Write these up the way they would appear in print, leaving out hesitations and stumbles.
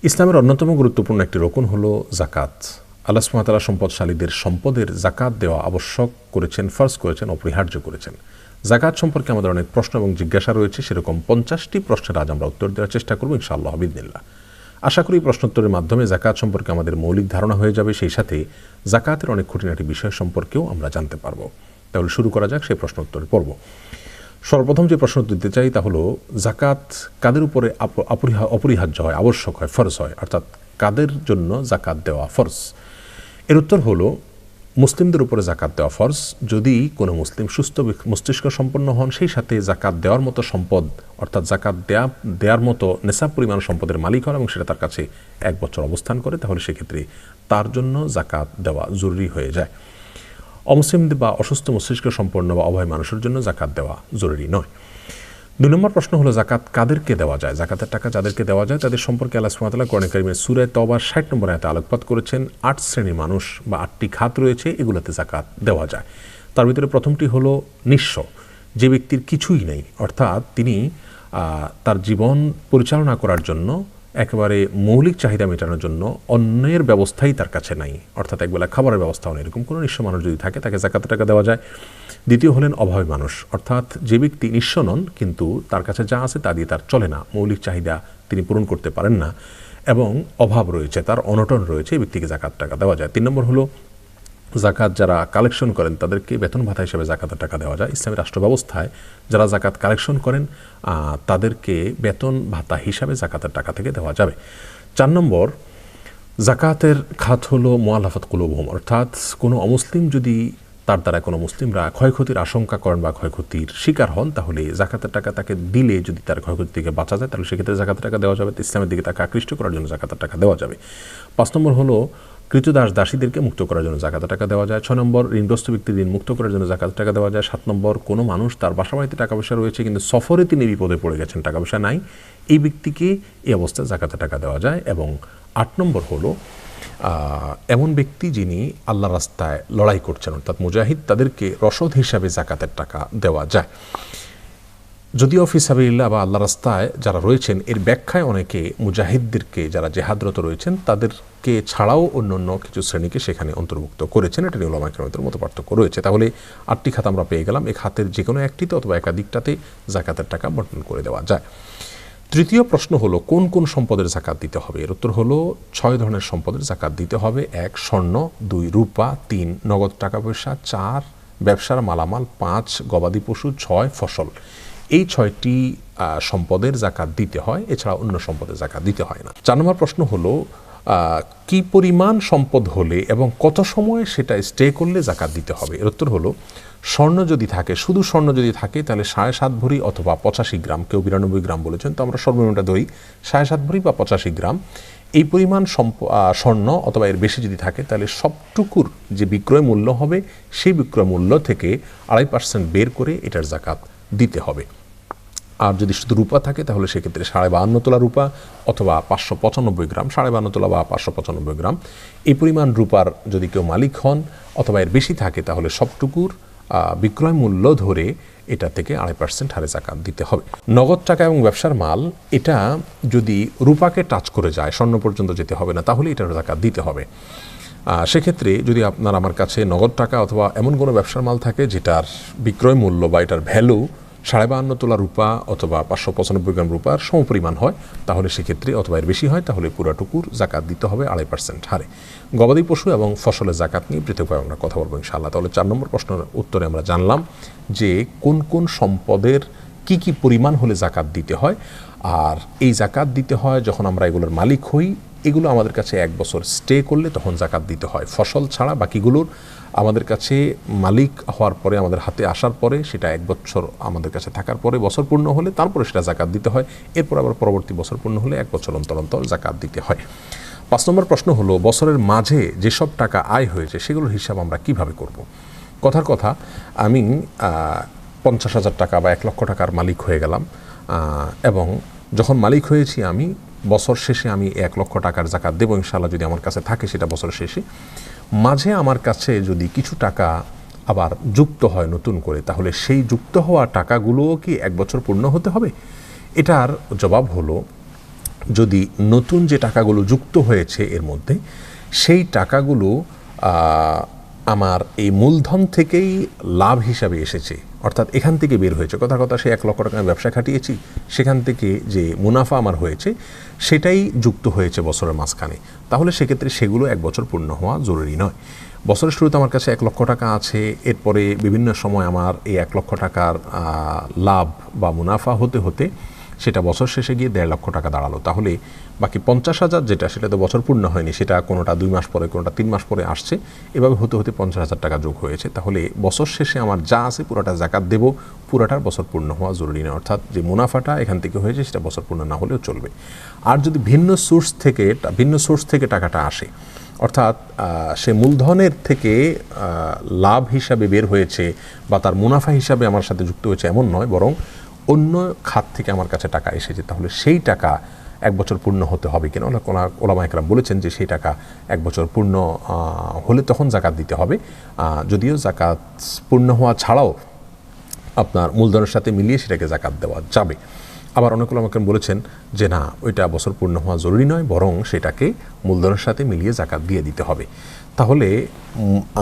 ইসলামের অন্যতম গুরুত্বপূর্ণ একটি রকম হলো জাকাত। আল্লাহ সুবহানাহু ওয়া তাআলা সম্পদশালীদের সম্পদের জাকাত দেওয়া আবশ্যক করেছেন, ফরজ করেছেন, অপরিহার্য করেছেন। জাকাত সম্পর্কে আমাদের অনেক প্রশ্ন এবং জিজ্ঞাসা রয়েছে, সেরকম 50টি প্রশ্নের আজ আমরা উত্তর দেওয়ার চেষ্টা করব ইনশাআল্লাহ বিইذনিল্লাহ। আশা করি প্রশ্নোত্তরের মাধ্যমে জাকাত সম্পর্কে আমাদের মৌলিক ধারণা হয়ে যাবে, সেই সাথে জাকাতের অনেক খুঁটিনাটি বিষয় সম্পর্কেও আমরা জানতে পারব। তাহলে শুরু করা যাক সেই প্রশ্নোত্তরের পর্ব। সর্বপ্রথম যে প্রশ্ন দিতে চাই তা হলো, জাকাত কাদের উপরে অপরিহার্য হয়, আবশ্যক হয়, ফরজ হয়, অর্থাৎ কাদের জন্য জাকাত দেওয়া ফরজ? এর উত্তর হলো, মুসলিমদের উপরে জাকাত দেওয়া ফরজ যদি কোনো মুসলিম সুস্থ মস্তিষ্ক সম্পন্ন হন, সেই সাথে জাকাত দেওয়ার মতো সম্পদ অর্থাৎ জাকাত দেওয়ার মতো নেশাব পরিমাণ সম্পদের মালিক হন এবং সেটা তার কাছে 1 বছর অবস্থান করে, তাহলে সেক্ষেত্রে তার জন্য জাকাত দেওয়া জরুরি হয়ে যায়। অমুসলিমদের বা অসুস্থ মস্তিষ্ক সম্পন্ন বা অভয় মানুষের জন্য জাকাত দেওয়া জরুরি নয়। 2 নম্বর প্রশ্ন হলো, জাকাত কাদেরকে দেওয়া যায়? জাকাতের টাকা যাদেরকে দেওয়া যায় তাদের সম্পর্কে আল্লাহ সুবহানাহু ওয়া তাআলা কোরআনে কারিমের সূরা তাওবার 60 নম্বর আয়াতে আলোকপাত করেছেন। 8 শ্রেণীর মানুষ বা 8টি খাত রয়েছে, এগুলোতে জাকাত দেওয়া যায়। তার ভিতরে প্রথমটি হলো নিঃস্ব, যে ব্যক্তির কিছুই নেই, অর্থাৎ তিনি তার জীবন পরিচালনা করার জন্য একেবারে মৌলিক চাহিদা মেটানোর জন্য অন্যের ব্যবস্থাই তার কাছে নাই, অর্থাৎ একবেলা খাবারের ব্যবস্থাও নেই, এরকম কোনো নিঃস্ব মানুষ যদি থাকে তাকে জাকাতের টাকা দেওয়া যায়। দ্বিতীয় হলেন অভাবী মানুষ, অর্থাৎ যে ব্যক্তি নিঃস্ব নন কিন্তু তার কাছে যা আছে তা দিয়ে তার চলে না, মৌলিক চাহিদা তিনি পূরণ করতে পারেন না এবং অভাব রয়েছে, তার অনটন রয়েছে, এই ব্যক্তিকে জাকাত টাকা দেওয়া যায়। 3 নম্বর হলো, জাকাত যারা কালেকশন করেন তাদেরকে বেতন ভাতা হিসেবে জাকাতের টাকা দেওয়া যায়। ইসলামী রাষ্ট্র ব্যবস্থায় যারা জাকাত কালেকশন করেন তাদেরকে বেতন ভাতা হিসাবে জাকাতের টাকা থেকে দেওয়া যাবে। 4 নম্বর, জাকাতের খাত হলো মুআল্লাফাত কুলুবুহুম, অর্থাৎ কোনো অমুসলিম যদি তার দ্বারা কোনো মুসলিমরা ক্ষয়ক্ষতির আশঙ্কা করেন বা ক্ষয়ক্ষতির শিকার হন, তাহলে জাকাতের টাকা তাকে দিলে যদি তার ক্ষয়ক্ষতি থেকে বাঁচা যায় তাহলে সেক্ষেত্রে জাকাতের টাকা দেওয়া যাবে, ইসলামের দিকে তাকে আকৃষ্ট করার জন্য জাকাতের টাকা দেওয়া যাবে। 5 নম্বর হলো, কৃতদাস দাসীদেরকে মুক্ত করার জন্য জাকাতের টাকা দেওয়া যায়। 6 নম্বর, ঋণগ্রস্ত ব্যক্তির ঋণ মুক্ত করার জন্য জাকাতের টাকা দেওয়া যায়। 7 নম্বর, কোনো মানুষ তার বাসা বাড়িতে টাকা পয়সা রয়েছে কিন্তু সফরে তিনি বিপদে পড়ে গেছেন, টাকা পয়সা নাই, এই ব্যক্তিকে এই অবস্থায় জাকাতের টাকা দেওয়া যায়। এবং 8 নম্বর হলো, এমন ব্যক্তি যিনি আল্লাহ রাস্তায় লড়াই করছেন, অর্থাৎ মুজাহিদ, তাদেরকে রসদ হিসাবে জাকাতের টাকা দেওয়া যায়। যদিও ফি সাবিলিল্লাহ বা আল্লাহ রাস্তায় যারা রয়েছেন এর ব্যাখ্যায় অনেকে মুজাহিদদেরকে যারা জেহাদরত রয়েছেন তাদেরকে ছাড়াও অন্য কিছু শ্রেণীকে সেখানে অন্তর্ভুক্ত করেছেন, এটা নিয়ে উলামায়ে কেরামের মতো পার্থক্য রয়েছে। তাহলে 8টি খাত আমরা পেয়ে গেলাম, এই খাতের যে কোনো একটিতে অথবা একাধিকটাতে জাকাতের টাকা বণ্টন করে দেওয়া যায়। তৃতীয় প্রশ্ন হলো, কোন কোন সম্পদের জাকাত দিতে হবে? এর উত্তর হলো, 6 ধরনের সম্পদের জাকাত দিতে হবে। 1 স্বর্ণ, 2 রূপা, 3 নগদ টাকা পয়সা, 4 ব্যবসার মালামাল, 5 গবাদি পশু, 6 ফসল। এই 6টি সম্পদের জাকাত দিতে হয়, এছাড়া অন্য সম্পদের জাকাত দিতে হয় না। 4 নম্বর প্রশ্ন হলো, কি পরিমাণ সম্পদ হলে এবং কত সময় সেটা স্টে করলে জাকাত দিতে হবে? এর উত্তর হলো, স্বর্ণ যদি থাকে, শুধু স্বর্ণ যদি থাকে তাহলে 7.5 ভরি অথবা 85 গ্রাম, কেউ 92 গ্রাম বলেছেন, তো আমরা সর্বনিম্নটা ধরি 7.5 ভরি বা 85 গ্রাম, এই পরিমাণ স্বর্ণ অথবা এর বেশি যদি থাকে তাহলে সবটুকুর যে বিক্রয় মূল্য হবে সেই বিক্রয় মূল্য থেকে 2.5% বের করে এটার জাকাত দিতে হবে। আর যদি শুধু রূপা থাকে তাহলে সেক্ষেত্রে 52.5 তোলা রূপা অথবা 595 গ্রাম, 52.5 তোলা বা 595 গ্রাম, এই পরিমাণ রূপার যদি কেউ মালিক হন অথবা এর বেশি থাকে তাহলে সবটুকুর বিক্রয় মূল্য ধরে এটা থেকে 2.5% হারে জাকাত দিতে হবে। নগদ টাকা এবং ব্যবসার মাল, এটা যদি রূপাকে টাচ করে যায়, স্বর্ণ পর্যন্ত যেতে হবে না, তাহলে এটার জাকাত দিতে হবে। সেক্ষেত্রে যদি আপনার আমার কাছে নগদ টাকা অথবা এমন কোনো ব্যবসার মাল থাকে যেটার বিক্রয় মূল্য বা এটার ভ্যালু 52.5 তোলা রূপা অথবা 595 গ্রাম রূপার সমপরিমাণ হয়, তাহলে সেক্ষেত্রে অথবা এর বেশি হয় তাহলে পুরাটুকুর জাকাত দিতে হবে 2.5% হারে। গবাদি পশু এবং ফসলের জাকাত নিয়ে পৃথকভাবে আমরা কথা বলবো ইনশাআল্লাহ। তাহলে 4 নম্বর প্রশ্নের উত্তরে আমরা জানলাম যে কোন কোন সম্পদের কি পরিমাণ হলে জাকাত দিতে হয়, আর এই জাকাত দিতে হয় যখন আমরা এগুলোর মালিক হই, এগুলো আমাদের কাছে 1 বছর স্টে করলে তখন জাকাত দিতে হয়। ফসল ছাড়া বাকিগুলোর আমাদের কাছে মালিক হওয়ার পরে, আমাদের হাতে আসার পরে, সেটা 1 বছর আমাদের কাছে থাকার পরে বছর পূর্ণ হলে তারপরে সেটা জাকাত দিতে হয়। এরপর আবার পরবর্তী বছর পূর্ণ হলে 1 বছর অন্তর অন্তর জাকাত দিতে হয়। 5 নম্বর প্রশ্ন হলো, বছরের মাঝে যেসব টাকা আয় হয়েছে সেগুলোর হিসাব আমরা কিভাবে করব? কথার কথা, আমি 50,000 টাকা বা 1 লক্ষ টাকার মালিক হয়ে গেলাম এবং যখন মালিক হয়েছি আমি বছর শেষে আমি 1 লক্ষ টাকার জাকাত দেবো ইনশাআল্লাহ, যদি আমার কাছে থাকে সেটা বছর শেষে। মাঝে আমার কাছে যদি কিছু টাকা আবার যুক্ত হয় নতুন করে, তাহলে সেই যুক্ত হওয়া টাকাগুলোও কি 1 বছর পূর্ণ হতে হবে? এটার জবাব হলো, যদি নতুন যে টাকাগুলো যুক্ত হয়েছে এর মধ্যে সেই টাকাগুলো আমার এই মূলধন থেকেই লাভ হিসাবে এসেছে, অর্থাৎ এখান থেকে বের হয়েছে, কথা সে 1 লক্ষ টাকা ব্যবসা খাটিয়েছি, সেখান থেকে যে মুনাফা আমার হয়েছে সেটাই যুক্ত হয়েছে বছরের মাঝখানে, তাহলে সেক্ষেত্রে সেগুলো 1 বছর পূর্ণ হওয়া জরুরি নয়। বছরের শুরুতে আমার কাছে 1 লক্ষ টাকা আছে, এরপরে বিভিন্ন সময় আমার এই 1 লক্ষ টাকার লাভ বা মুনাফা হতে হতে সেটা বছর শেষে গিয়ে 1.5 লক্ষ টাকা দাঁড়ালো, তাহলে বাকি 50,000 যেটা সেটা তো বছর পূর্ণ হয়নি, সেটা কোনোটা 2 মাস পরে কোনোটা 3 মাস পরে আসছে, এভাবে হতে হতে 50,000 টাকা যোগ হয়েছে। তাহলে বছর শেষে আমার যা আছে পুরোটা জাকাত দেব, পুরোটার বছর পূর্ণ হওয়া জরুরি নয়, অর্থাৎ যে মুনাফাটা এখান থেকে হয়েছে সেটা বছর পূর্ণ না হলেও চলবে। আর যদি ভিন্ন সোর্স থেকে টাকাটা আসে, অর্থাৎ সে মূলধনের থেকে লাভ হিসাবে বের হয়েছে বা তার মুনাফা হিসাবে আমার সাথে যুক্ত হয়েছে এমন নয়, বরং অন্য খাত থেকে আমার কাছে টাকা এসেছে, তাহলে সেই টাকা 1 বছর পূর্ণ হতে হবে কিনা, ওলামা একরাম বলেছেন যে সেই টাকা 1 বছর পূর্ণ হলে তখন জাকাত দিতে হবে। যদিও জাকাত পূর্ণ হওয়া ছাড়াও আপনার মূলধনের সাথে মিলিয়ে সেটাকে জাকাত দেওয়া যাবে। আবার অনেক ওলামা একরাম বলেছেন যে না, ওইটা বছর পূর্ণ হওয়া জরুরি নয়, বরং সেটাকে মূলধনের সাথে মিলিয়ে জাকাত দিয়ে দিতে হবে। তাহলে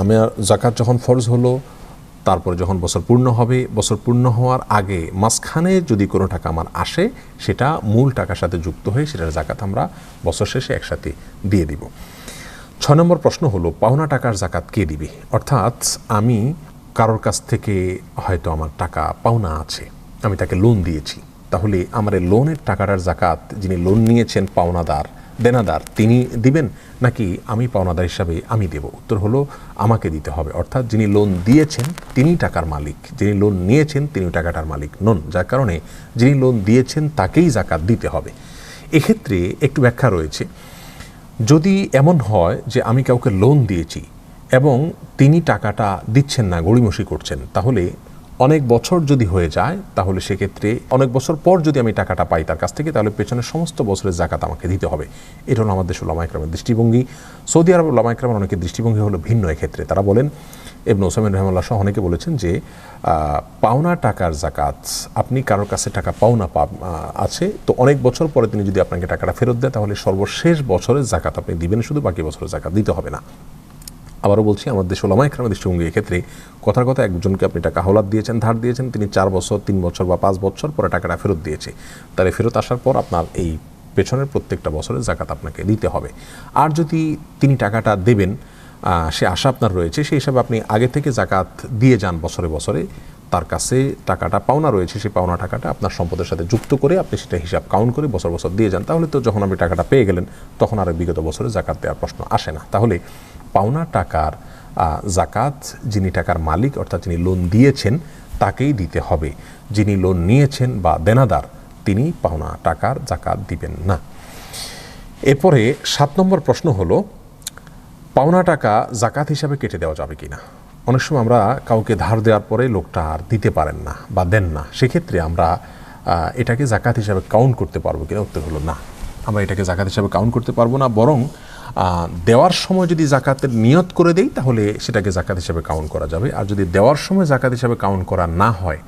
আমার জাকাত যখন ফরজ হলো, তারপরে যখন বছর পূর্ণ হবে, বছর পূর্ণ হওয়ার আগে মাঝখানে যদি কোনো টাকা আমার আসে, সেটা মূল টাকার সাথে যুক্ত হয়ে সেটার জাকাত আমরা বছর শেষে একসাথে দিয়ে দিব। 6 নম্বর প্রশ্ন হলো, পাওনা টাকার জাকাত কে দিবে? অর্থাৎ আমি কারোর কাছ থেকে হয়তো আমার টাকা পাওনা আছে, আমি তাকে লোন দিয়েছি, তাহলে আমার এই লোনের টাকাটার জাকাত যিনি লোন নিয়েছেন দেনাদার তিনি দিবেন নাকি আমি পাওনাদার হিসাবে আমি দেব? উত্তর হলো আমাকে দিতে হবে, অর্থাৎ যিনি লোন দিয়েছেন তিনি টাকার মালিক, যিনি লোন নিয়েছেন তিনি টাকাটার মালিক নন, যার কারণে যিনি লোন দিয়েছেন তাকেই জাকাত দিতে হবে। এক্ষেত্রে একটু ব্যাখ্যা রয়েছে। যদি এমন হয় যে আমি কাউকে লোন দিয়েছি এবং তিনি টাকাটা দিচ্ছেন না, গড়িমসি করছেন, তাহলে অনেক বছর যদি হয়ে যায়, তাহলে সেক্ষেত্রে অনেক বছর পর যদি আমি টাকাটা পাই তার কাছ থেকে, তাহলে পেছনের সমস্ত বছরের জাকাত আমাকে দিতে হবে। এটা হলো আমাদের দেশের ওলামা ইকরামের দৃষ্টিভঙ্গি। সৌদি আরব ওলামা ইকরামের অনেকের দৃষ্টিভঙ্গি হলো ভিন্ন। এক্ষেত্রে তারা বলেন, ইবনে উসাইমিন রাহিমাহুল্লাহ সহ অনেকে বলেছেন যে পাওনা টাকার জাকাত, আপনি কারোর কাছে টাকা পাওনা আছে, তো অনেক বছর পরে তিনি যদি আপনাকে টাকাটা ফেরত দেয়, তাহলে সর্বশেষ বছরের জাকাত আপনি দিবেন, শুধু বাকি বছরের জাকাত দিতে হবে না। আবারও বলছি, আমাদের দেশে ওলামা ইকরামের দৃষ্টিভঙ্গি এক্ষেত্রে কথার কথা, একজনকে আপনি টাকা হাওলাত দিয়েছেন, ধার দিয়েছেন, তিনি 4 বছর 3 বছর বা 5 বছর পরে টাকাটা ফেরত দিয়েছে, তাহলে ফেরত আসার পর আপনার এই পেছনের প্রত্যেকটা বছরের জাকাত আপনাকে দিতে হবে। আর যদি তিনি টাকাটা দেবেন সে আশা আপনার রয়েছে, সেই হিসাবে আপনি আগে থেকে জাকাত দিয়ে যান বছরে বছরে, তার কাছে টাকাটা পাওনা রয়েছে, সেই পাওনা টাকাটা আপনার সম্পদের সাথে যুক্ত করে আপনি সেটা হিসাব কাউন্ট করে বছর বছর দিয়ে যান, তাহলে তো যখন আপনি টাকাটা পেয়ে গেলেন তখন আর বিগত বছরে জাকাত দেওয়ার প্রশ্ন আসে না। তাহলে পাওনা টাকার জাকাত যিনি টাকার মালিক, অর্থাৎ যিনি লোন দিয়েছেন তাকেই দিতে হবে, যিনি লোন নিয়েছেন বা দেনাদার তিনি পাওনা টাকার জাকাত দিবেন না। এরপরে 7 নম্বর প্রশ্ন হলো, পাওনা টাকা জাকাত হিসাবে কেটে দেওয়া যাবে কিনা? অনেক সময় আমরা কাউকে ধার দেওয়ার পরে লোকটা আর দিতে পারেন না বা দেন না, সেক্ষেত্রে আমরা এটাকে জাকাত হিসাবে কাউন্ট করতে পারবো কিনা? উত্তর হলো না, আমরা এটাকে জাকাত হিসাবে কাউন্ট করতে পারবো না, বরং দেওয়ার সময় যদি জাকাতের নিয়ত করে দেই তাহলে সেটাকে জাকাত হিসাবে কাউন্ট করা যাবে। আর যদি দেওয়ার সময় জাকাত হিসাবে কাউন্ট করা না হয়,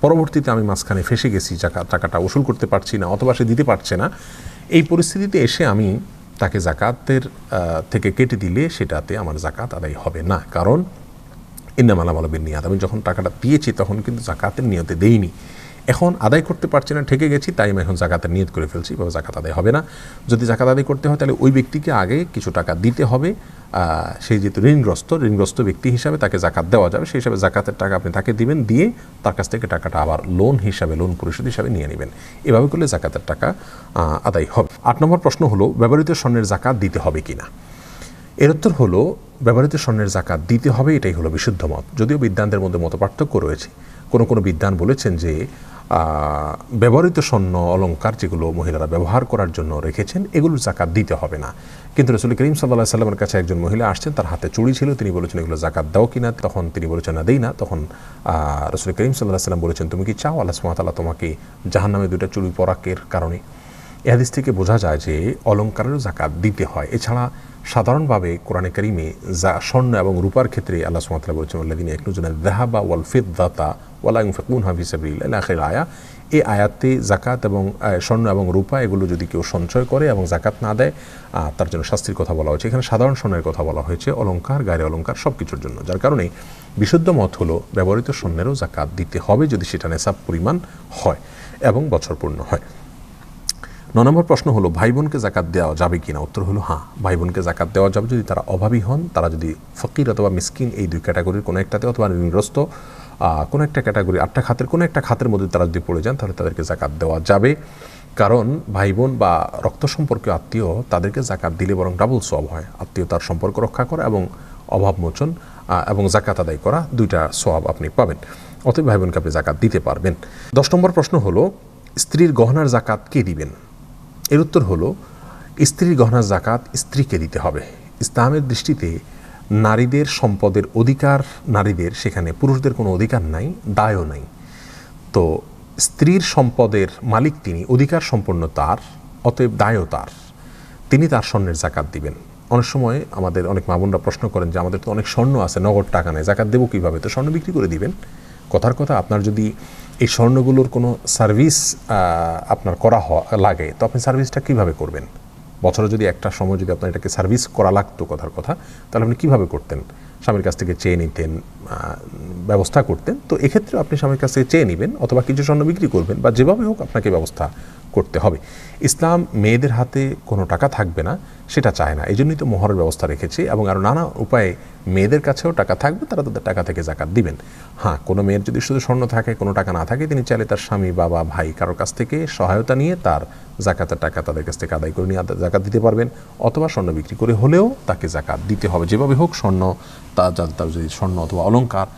পরবর্তীতে আমি মাঝখানে ফেসে গেছি, টাকাটা উসুল করতে পারছি না অথবা সে দিতে পারছে না, এই পরিস্থিতিতে এসে আমি তাকে জাকাতের থেকে কেটে দিলে সেটাতে আমার জাকাত আদায় হবে না, কারণ ইন্নামাল আমালু বিন্নিয়াত, আমি যখন টাকাটা দিয়েছি তখন কিন্তু জাকাতের নিয়তে দেইনি, এখন আদায় করতে পারছি না, ঠেকে গেছি, তাই আমি এখন জাকাতের নিয়ত করে ফেলছি, এভাবে জাকাত আদায় হবে না। যদি জাকাত আদায় করতে হয় তাহলে ওই ব্যক্তিকে আগে কিছু টাকা দিতে হবে, সেই যেহেতু ঋণগ্রস্ত ব্যক্তি হিসাবে তাকে জাকাত দেওয়া যাবে, সেই হিসাবে জাকাতের টাকা আপনি তাকে দিবেন, দিয়ে তার কাছ থেকে টাকাটা আবার লোন পরিশোধ হিসাবে নিয়ে নেবেন, এভাবে করলে জাকাতের টাকা আদায় হবে। 8 নম্বর প্রশ্ন হলো, ব্যবহৃত স্বর্ণের জাকাত দিতে হবে কিনা? এর উত্তর হলো, ব্যবহৃত স্বর্ণের জাকাত দিতে হবে, এটাই হলো বিশুদ্ধ মত, যদিও বিদ্বানদের মধ্যে মতপার্থক্য রয়েছে। কোনো বিদ্বান বলেছেন যে ব্যবহৃত স্বর্ণ অলংকার যেগুলো মহিলারা ব্যবহার করার জন্য রেখেছেন এগুলোর জাকাত দিতে হবে না, কিন্তু রাসূল করিম সাল্লাল্লাহু আলাইহি সাল্লামের কাছে একজন মহিলা আসছেন, তার হাতে চুড়ি ছিল, তিনি বলেছেন এগুলো জাকাত দাও কিনা, তখন তিনি বলেছেন না, দেই না। তখন রাসূল করিম সাল্লাল্লাহু আলাইহি সাল্লাম বলেছেন, তুমি কি চাও আল্লাহ সুবহানাহু ওয়া তাআলা তোমাকে জাহান্নামে 2টা চুড়ি পরাকের কারণে? এই হাদিস থেকে বোঝা যায় যে অলংকারেরও জাকাত দিতে হয়। এছাড়া সাধারণভাবে কোরআনে কারিমে স্বর্ণ এবং রূপার ক্ষেত্রে আল্লাহ সুবহানাহু ওয়া তাআলা বলেছেন, আল্লাযীনা ইয়াকনুজুনা আয-যাহাবা ওয়াল ফিদ্দাতা ওয়া লা ইউনফিকুনহা ফি সাবিলিল্লাহ ইলা আখির আয়া। এই আয়াতে জাকাত এবং স্বর্ণ এবং রূপা এগুলো যদি কেউ সঞ্চয় করে এবং জাকাত না দেয় তার জন্য শাস্তির কথা বলা হয়েছে। এখানে সাধারণ স্বর্ণের কথা বলা হয়েছে, অলংকার, গায়ের অলংকার সব কিছুর জন্য। যার কারণে বিশুদ্ধ মত হলো ব্যবহৃত স্বর্ণেরও জাকাত দিতে হবে যদি সেটা নেশাব পরিমাণ হয় এবং বছর পূর্ণ হয়। 9 নম্বর প্রশ্ন হলো ভাই বোনকে জাকাত দেওয়া যাবে কিনা? উত্তর হলো হ্যাঁ, ভাই বোনকে জাকাত দেওয়া যাবে যদি তারা অভাবী হন, তারা যদি ফকির অথবা মিসকিন এই দুই ক্যাটাগরির কোনো একটাতে অথবা ঋণগ্রস্ত কোনো একটা ক্যাটাগরি 8টা খাতের কোনো একটা খাতের মধ্যে তারা যদি পড়ে যান তাহলে তাদেরকে জাকাত দেওয়া যাবে। কারণ ভাই বোন বা রক্ত সম্পর্কীয় আত্মীয় তাদেরকে জাকাত দিলে বরং ডাবল সওয়াব হয়। আত্মীয়তার সম্পর্ক রক্ষা করা এবং অভাব মোচন এবং জাকাত আদায় করা, দুইটা সওয়াব আপনি পাবেন। অতএব ভাই বোনকে আপনি জাকাত দিতে পারবেন। 10 নম্বর প্রশ্ন হলো স্ত্রীর গহনার জাকাত কে দিবেন? এর উত্তর হলো স্ত্রীর গহনার জাকাত স্ত্রীকে দিতে হবে। ইসলামের দৃষ্টিতে নারীদের সম্পদের অধিকার নারীদের, সেখানে পুরুষদের কোনো অধিকার নাই, দায়ও নাই। তো স্ত্রীর সম্পদের মালিক তিনি, অধিকার সম্পন্ন তার, অতএব দায়ও তার। তিনি তার স্বর্ণের জাকাত দিবেন। অনেক সময় আমাদের অনেক মা বোনরা প্রশ্ন করেন যে আমাদের তো অনেক স্বর্ণ আছে, নগদ টাকা নেই, জাকাত দেবো কীভাবে? তো স্বর্ণ বিক্রি করে দিবেন। কথার কথা, আপনার যদি এই স্বর্ণগুলোর কোনো সার্ভিস আপনার করা লাগে তো আপনি সার্ভিসটা কীভাবে করবেন? বছরে যদি একটা সময় যদি আপনার এটাকে সার্ভিস করা লাগতো, কথার কথা, তাহলে আপনি কীভাবে করতেন? স্বামীর কাছ থেকে চেয়ে নিতেন, ব্যবস্থা করতেন। তো এক্ষেত্রে আপনি স্বামীর কাছ থেকে চেয়ে নেবেন অথবা কিছু স্বর্ণ বিক্রি করবেন, বা যেভাবে হোক আপনাকে ব্যবস্থা করতে হবে। ইসলাম মেয়েদের হাতে কোনো টাকা থাকবে না সেটা চায় না, এই জন্যই তো মোহরের ব্যবস্থা রেখেছে এবং আরও নানা উপায়ে মেয়েদের কাছেও টাকা থাকবে, তারা তাদের টাকা থেকে জাকাত দিবেন। হ্যাঁ, কোনো মেয়ের যদি শুধু স্বর্ণ থাকে, কোনো টাকা না থাকে, তিনি চাইলে তার স্বামী, বাবা, ভাই কারোর কাছ থেকে সহায়তা নিয়ে তার জাকাতের টাকা তাদের কাছ থেকে আদায় করে নিয়ে জাকাত দিতে পারবেন, অথবা স্বর্ণ বিক্রি করে হলেও তাকে জাকাত দিতে হবে। যেভাবে হোক স্বর্ণ, তার যদি স্বর্ণ অথবা অলংকার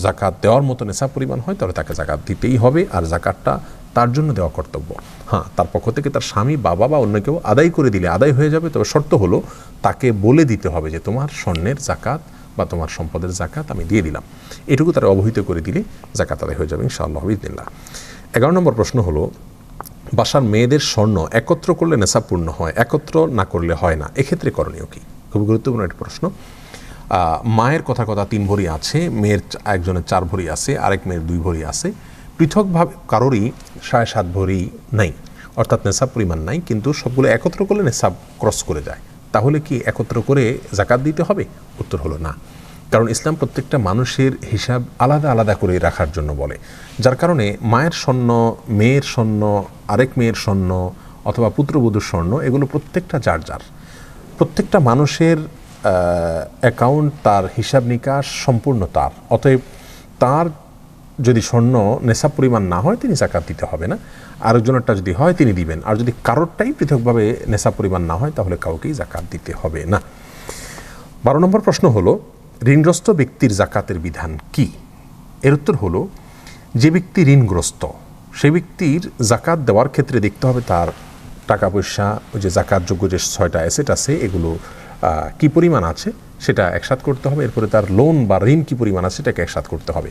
জাকাত দেওয়ার মতো নেশা পরিমাণ হয় তাহলে তাকে জাকাত দিতেই হবে, আর জাকাতটা তার জন্য দেওয়া কর্তব্য। হ্যাঁ, তার পক্ষ থেকে তার স্বামী, বাবা বা অন্য কেউ আদায় করে দিলে আদায় হয়ে যাবে, তবে শর্ত হলো তাকে বলে দিতে হবে যে তোমার স্বর্ণের জাকাত বা তোমার সম্পদের জাকাত আমি দিয়ে দিলাম। এটুকু তারা অবহিত করে দিলে জাকাত আদায় হয়ে যাবে ইনশাআল্লাহ বিইজনিল্লাহ। 11 নম্বর প্রশ্ন হলো বাসার মেয়েদের স্বর্ণ একত্র করলে নেশাব পূর্ণ হয়, একত্র না করলে হয় না, এক্ষেত্রে করণীয় কি? খুবই গুরুত্বপূর্ণ একটা প্রশ্ন। মায়ের কথা 3 ভরি আছে, মেয়ের একজনের 4 ভরি আছে, আরেক মেয়ের 2 ভরি আছে, পৃথকভাবে কারোরই 7.5 ভরি নাই, অর্থাৎ নেশাব পরিমাণ নাই, কিন্তু সবগুলো একত্র করলে নেশাব ক্রস করে যায়। তাহলে কি একত্র করে জাকাত দিতে হবে? উত্তর হলো না। কারণ ইসলাম প্রত্যেকটা মানুষের হিসাব আলাদা আলাদা করে রাখার জন্য বলে। যার কারণে মায়ের স্বর্ণ, মেয়ের স্বর্ণ, আরেক মেয়ের স্বর্ণ অথবা পুত্রবধূর স্বর্ণ, এগুলো প্রত্যেকটা যার যার, প্রত্যেকটা মানুষের অ্যাকাউন্ট, তার হিসাব নিকাশ সম্পূর্ণ তার। অতএব তার যদি স্বর্ণ নেশাব পরিমাণ না হয় তিনি জাকাত দিতে হবে না, আরেকজনেরটা যদি হয় তিনি দিবেন। আর যদি কারোরটাই পৃথকভাবে নেশাব পরিমাণ না হয় তাহলে কাউকেই জাকাত দিতে হবে না। 12 নম্বর প্রশ্ন হলো ঋণগ্রস্ত ব্যক্তির জাকাতের বিধান কি? এর উত্তর হলো যে ব্যক্তি ঋণগ্রস্ত সেই ব্যক্তির জাকাত দেওয়ার ক্ষেত্রে দেখতে হবে তার টাকা পয়সা, ওই যে জাকাতযোগ্য যে 6টা অ্যাসেট আছে এগুলো কি পরিমাণ আছে সেটা একসাথ করতে হবে। এরপরে তার লোন বা ঋণ কি পরিমাণ আছে সেটাকে একসাথ করতে হবে।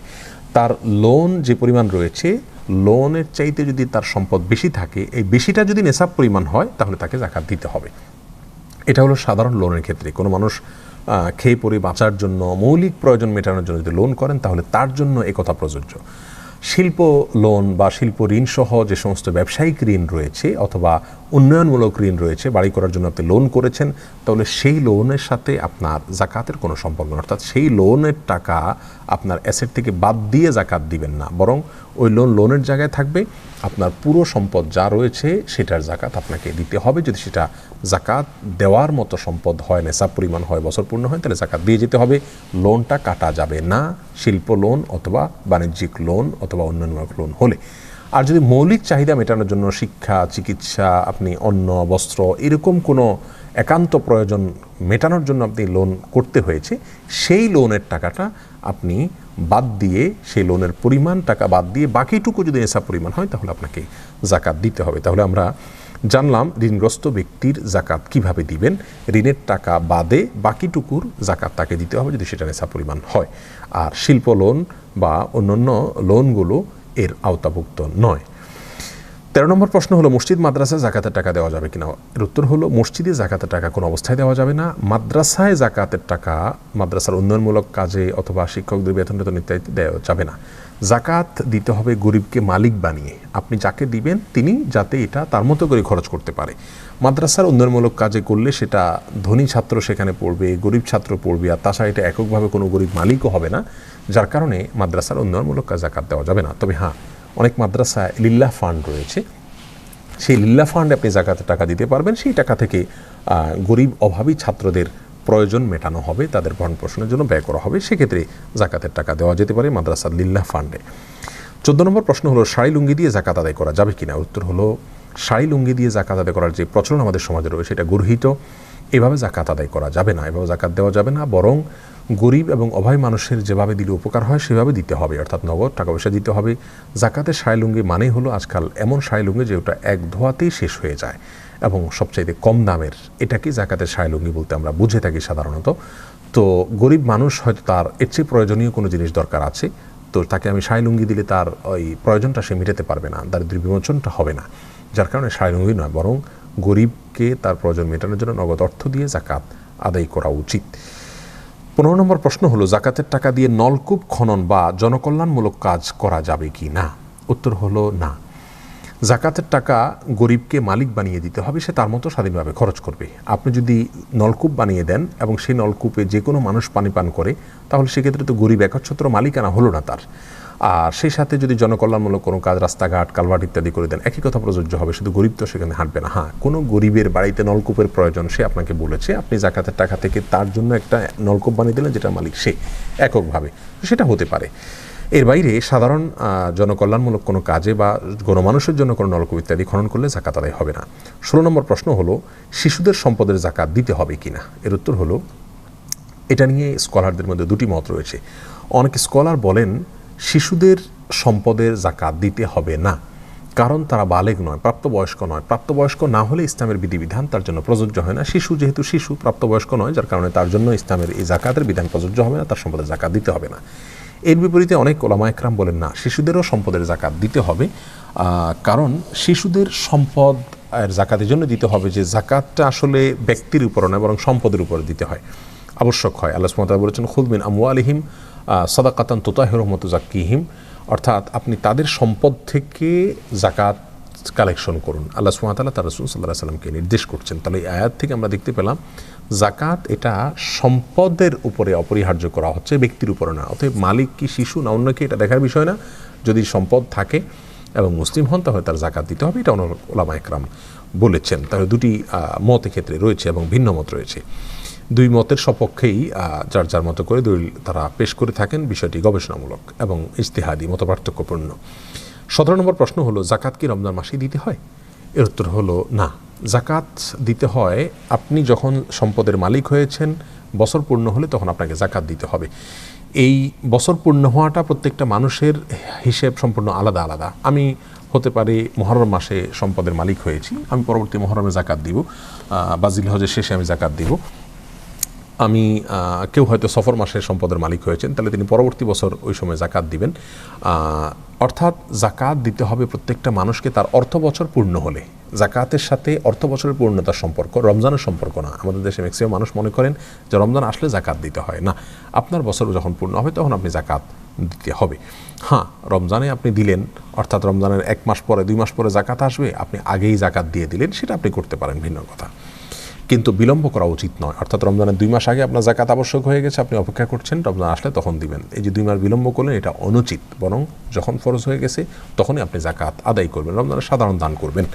তার লোন যে পরিমাণ রয়েছে, লোনের চাইতে যদি তার সম্পদ বেশি থাকে, এই বেশিটা যদি নেশাব পরিমাণ হয় তাহলে তাকে জাকাত দিতে হবে। এটা হলো সাধারণ লোনের ক্ষেত্রে। কোনো মানুষ খেয়ে পরে বাঁচার জন্য, মৌলিক প্রয়োজন মেটানোর জন্য যদি লোন করেন তাহলে তার জন্য একথা প্রযোজ্য। শিল্প লোন বা শিল্প ঋণ সহ যে সমস্ত ব্যবসায়িক ঋণ রয়েছে অথবা উন্নয়নমূলক ঋণ রয়েছে, বাড়ি করার জন্য আপনি লোন করেছেন, তাহলে সেই লোনের সাথে আপনার জাকাতের কোনো সম্পর্ক নেই। অর্থাৎ সেই লোনের টাকা আপনার অ্যাসেট থেকে বাদ দিয়ে জাকাত দিবেন না, বরং ওই লোনের জায়গায় থাকবে। আপনার পুরো সম্পদ যা রয়েছে সেটার জাকাত আপনাকে দিতে হবে। যদি সেটা জাকাত দেওয়ার মতো সম্পদ হয়, নেশাব পরিমাণ হয়, বছর পূর্ণ হয়, তাহলে জাকাত দিয়ে যেতে হবে। লোনটা কাটা যাবে না, শিল্প লোন অথবা বাণিজ্যিক লোন অথবা উন্নয়নমূলক লোন হলে। আর যদি মৌলিক চাহিদা মেটানোর জন্য শিক্ষা, চিকিৎসা, আপনি অন্ন, বস্ত্র, এরকম কোনো একান্ত প্রয়োজন মেটানোর জন্য আপনি লোন করতে হয়েছে, সেই লোনের টাকাটা আপনি বাদ দিয়ে, সেই লোনের পরিমাণ টাকা বাদ দিয়ে বাকিটুকু যদি নেশাব পরিমাণ হয় তাহলে আপনাকে জাকাত দিতে হবে। তাহলে আমরা জানলাম ঋণগ্রস্ত ব্যক্তির জাকাত কিভাবে দিবেন। ঋণের টাকা বাদে বাকিটুকুর জাকাত তাকে দিতে হবে যদি সেটা নেশাব পরিমাণ হয়। আর শিল্প লোন বা অন্যান্য লোনগুলো এর আওতাভুক্ত নয়। 13 নম্বর প্রশ্ন হলো মসজিদ মাদ্রাসায় জাকাতের টাকা দেওয়া যাবে কিনা। এর উত্তর হলো মসজিদে জাকাতের টাকা কোনো অবস্থায় দেওয়া যাবে না। মাদ্রাসায় জাকাতের টাকা মাদ্রাসার উন্নয়নমূলক কাজে অথবা শিক্ষকদের বেতন ইত্যাদি দেওয়া যাবে না। জাকাত দিতে হবে গরিবকে মালিক বানিয়ে। আপনি যাকে দিবেন তিনি যাতে এটা তার মতো করে খরচ করতে পারে। মাদ্রাসার উন্নয়নমূলক কাজে করলে সেটা ধনী ছাত্র সেখানে পড়বে, গরিব ছাত্র পড়বে, আর তাছাড়া এটা এককভাবে কোনো গরিব মালিকও হবে না, যার কারণে মাদ্রাসার উন্নয়নমূলক কাজ জাকাত দেওয়া যাবে না। তবে হ্যাঁ, অনেক মাদ্রাসায় লিল্লাহ ফান্ড রয়েছে, সেই লিল্লাহ ফান্ডে আপনি জাকাতের টাকা দিতে পারবেন। সেই টাকা থেকে গরিব অভাবী ছাত্রদের প্রয়োজন মেটানো হবে, তাদের ভরণ পোষণের জন্য ব্যয় করা হবে, সেক্ষেত্রে জাকাতের টাকা দেওয়া যেতে পারে মাদ্রাসার লিল্লাহ ফান্ডে। 14 নম্বর প্রশ্ন হলো শাড়ি লুঙ্গি দিয়ে জাকাত আদায় করা যাবে কিনা। উত্তর হলো শাড়ি লুঙ্গি দিয়ে জাকাত আদায় করার যে প্রচলন আমাদের সমাজে রয়েছে এটা গর্হিত। এভাবে জাকাত আদায় করা যাবে না, এভাবে জাকাত দেওয়া যাবে না, বরং গরিব এবং অভাবী মানুষের যেভাবে দিলে উপকার হয় সেভাবে দিতে হবে, অর্থাৎ নগদ টাকা পয়সা দিতে হবে। জাকাতের শাড়ি লুঙ্গি মানেই হলো আজকাল এমন শাড়ি লুঙ্গি যে ওটা এক ধোয়াতেই শেষ হয়ে যায় এবং সবচাইতে কম দামের, এটাকে জাকাতের শাড়ি লুঙ্গি বলতে আমরা বুঝে থাকি সাধারণত। তো গরিব মানুষ হয়তো তার এর চেয়ে প্রয়োজনীয় কোনো জিনিস দরকার আছে, তো তাকে আমি শাড়ি লুঙ্গি দিলে তার ওই প্রয়োজনটা সে মেটাতে পারবে না, দারিদ্র্য বিমোচনটা হবে না, যার কারণে শাড়ি লুঙ্গি নয়, বরং গরিবকে তার প্রয়োজন মেটানোর জন্য নগদ অর্থ দিয়ে জাকাত আদায় করা উচিত। 15 নম্বর প্রশ্ন হলো জাকাতের টাকা দিয়ে নলকূপ খনন বা জনকল্যাণমূলক কাজ করা যাবে কি না। উত্তর হলো না। জাকাতের টাকা গরিবকে মালিক বানিয়ে দিতে হবে, সে তার মতো স্বাধীনভাবে খরচ করবে। আপনি যদি নলকূপ বানিয়ে দেন এবং সেই নলকূপে যে কোনো মানুষ পানি পান করে, তাহলে সেক্ষেত্রে তো গরিব একচ্ছত্র মালিকানা হলো না তার। আর সেই সাথে যদি জনকল্যাণমূলক কোনো কাজ, রাস্তাঘাট, কালভার্ট ইত্যাদি করে দেন, একই কথা প্রযোজ্য হবে, শুধু গরিব তো সেখানে হাঁটবে না। হ্যাঁ, কোনো গরিবের বাড়িতে নলকূপের প্রয়োজন, সে আপনাকে বলেছে, আপনি জাকাতের টাকা থেকে তার জন্য একটা নলকূপ বানিয়ে দিলেন, যেটা মালিক সে এককভাবে, সেটা হতে পারে। এর বাইরে সাধারণ জনকল্যাণমূলক কোনো কাজে বা গণমানুষের জন্য কোনো নলকূপ ইত্যাদি খনন করলে জাকাত আদায় হবে না। 16 নম্বর প্রশ্ন হলো শিশুদের সম্পদের জাকাত দিতে হবে কিনা। এর উত্তর হলো এটা নিয়ে স্কলারদের মধ্যে দুটি মত রয়েছে। অনেক স্কলার বলেন শিশুদের সম্পদের জাকাত দিতে হবে না, কারণ তারা বালেগ নয়, প্রাপ্তবয়স্ক নয়। প্রাপ্তবয়স্ক না হলে ইসলামের বিধিবিধান তার জন্য প্রযোজ্য হয় না। শিশু যেহেতু শিশু, প্রাপ্তবয়স্ক নয়, যার কারণে তার জন্য ইসলামের এই জাকাতের বিধান প্রযোজ্য হবে না, তার সম্পদের জাকাত দিতে হবে না। এর বিপরীতে অনেক ওলামা একরাম বলেন না, শিশুদেরও সম্পদের জাকাত দিতে হবে, কারণ শিশুদের সম্পদ আর জাকাতের জন্য দিতে হবে যে জাকাতটা আসলে ব্যক্তির উপর নয়, বরং সম্পদের উপর দিতে হয়, আবশ্যক হয়। আল্লাহ সুবহানাহু ওয়া তাআলা বলেছেন খুয মিন আমওয়ালিহিম সাদাকাতান তুতাহিরুহুম ওয়া তুযাক্কিহিম, অর্থাৎ আপনি তাদের সম্পদ থেকে জাকাত কালেকশন করুন। আল্লাহ সুবহানাহু ওয়া তাআলা তার রাসূল সাল্লাল্লাহু আলাইহি ওয়াসাল্লামকে নির্দেশ করছেন। তাহলে এই আয়াত থেকে আমরা দেখতে পেলাম জাকাত এটা সম্পদের উপরে অপরিহার্য করা হচ্ছে, ব্যক্তির উপরে না। অতএব মালিক কি শিশু না অন্য কি এটা দেখার বিষয় না, যদি সম্পদ থাকে এবং মুসলিম হন তাহলে তার জাকাত দিতে হবে, এটা অনেক ওলামা একরাম বলেছেন। তাহলে দুটি মত ক্ষেত্রে রয়েছে এবং ভিন্ন মত রয়েছে। দুই মতের সপক্ষেই যার যার মতো করে দলিল তারা পেশ করে থাকেন। বিষয়টি গবেষণামূলক এবং ইজতিহাদি মতপার্থক্যপূর্ণ। 17 নম্বর প্রশ্ন হলো জাকাত কি রমজান মাসেই দিতে হয়। এর উত্তর হলো না, জাকাত দিতে হয় আপনি যখন সম্পদের মালিক হয়েছেন, বছর পূর্ণ হলে তখন আপনাকে জাকাত দিতে হবে। এই বছর পূর্ণ হওয়াটা প্রত্যেকটা মানুষের হিসেব সম্পূর্ণ আলাদা আলাদা। আমি হতে পারে মুহররম মাসে সম্পদের মালিক হয়েছি, আমি পরবর্তী মুহররমে জাকাত দিব, বা জিলহজের শেষে আমি জাকাত দিব। আমি কেউ হয়তো সফর মাসে সম্পদের মালিক হয়েছেন, তাহলে তিনি পরবর্তী বছর ওই সময় জাকাত দিবেন। অর্থাৎ জাকাত দিতে হবে প্রত্যেকটা মানুষকে তার অর্থ বছর পূর্ণ হলে। জাকাতের সাথে অর্থ বছরের পূর্ণতার সম্পর্ক, রমজানের সম্পর্ক না। আমাদের দেশে ম্যাক্সিমাম মানুষ মনে করেন যে রমজান আসলে জাকাত দিতে হয় না, আপনার বছর যখন পূর্ণ হবে তখন আপনি জাকাত দিতে হবে। হ্যাঁ, রমজানে আপনি দিলেন, অর্থাৎ রমজানের 1 মাস পরে 2 মাস পরে জাকাত আসবে, আপনি আগেই জাকাত দিয়ে দিলেন, সেটা আপনি করতে পারেন, ভিন্ন কথা। কিন্তু বিলম্ব করা উচিত নয়। অর্থাৎ রমজানের 2 মাস আগে আপনার জাকাত আবশ্যক হয়ে গেছে, আপনি অপেক্ষা করছেন রমজান আসলে তখন দিবেন, এই যে 2 মাস বিলম্ব করলেন এটা অনুচিত। বরং যখন ফরজ হয়ে গেছে তখনই আপনি জাকাত আদায় করবেন, রমজানের সাধারণ দান করবেন।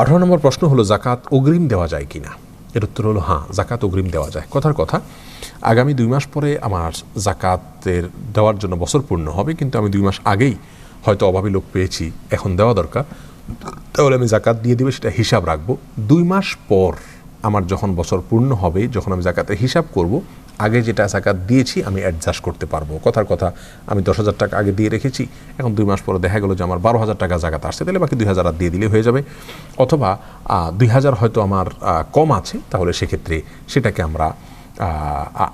18 নম্বর প্রশ্ন হলো জাকাত অগ্রিম দেওয়া যায় কিনা। এর উত্তর হলো হ্যাঁ, জাকাত অগ্রিম দেওয়া যায়। কথার কথা, আগামী 2 মাস পরে আমার জাকাতের দেওয়ার জন্য বছর পূর্ণ হবে, কিন্তু আমি 2 মাস আগেই হয়তো অভাবী লোক পেয়েছি, এখন দেওয়া দরকার, তাহলে আমি জাকাত দিয়ে দিবে, সেটা হিসাব রাখবো। 2 মাস পর আমার যখন বছর পূর্ণ হবে, যখন আমি জাকাতের হিসাব করব, আগে যেটা জাকাত দিয়েছি আমি অ্যাডজাস্ট করতে পারবো। কথার কথা, আমি 10,000 টাকা আগে দিয়ে রেখেছি, এখন 2 মাস পরে দেখা গেলো যে আমার 12,000 টাকা জাকাত আসছে, তাহলে বাকি 2,000 আর দিয়ে দিলে হয়ে যাবে। অথবা 2,000 হয়তো আমার কম আছে, তাহলে সেক্ষেত্রে সেটাকে আমরা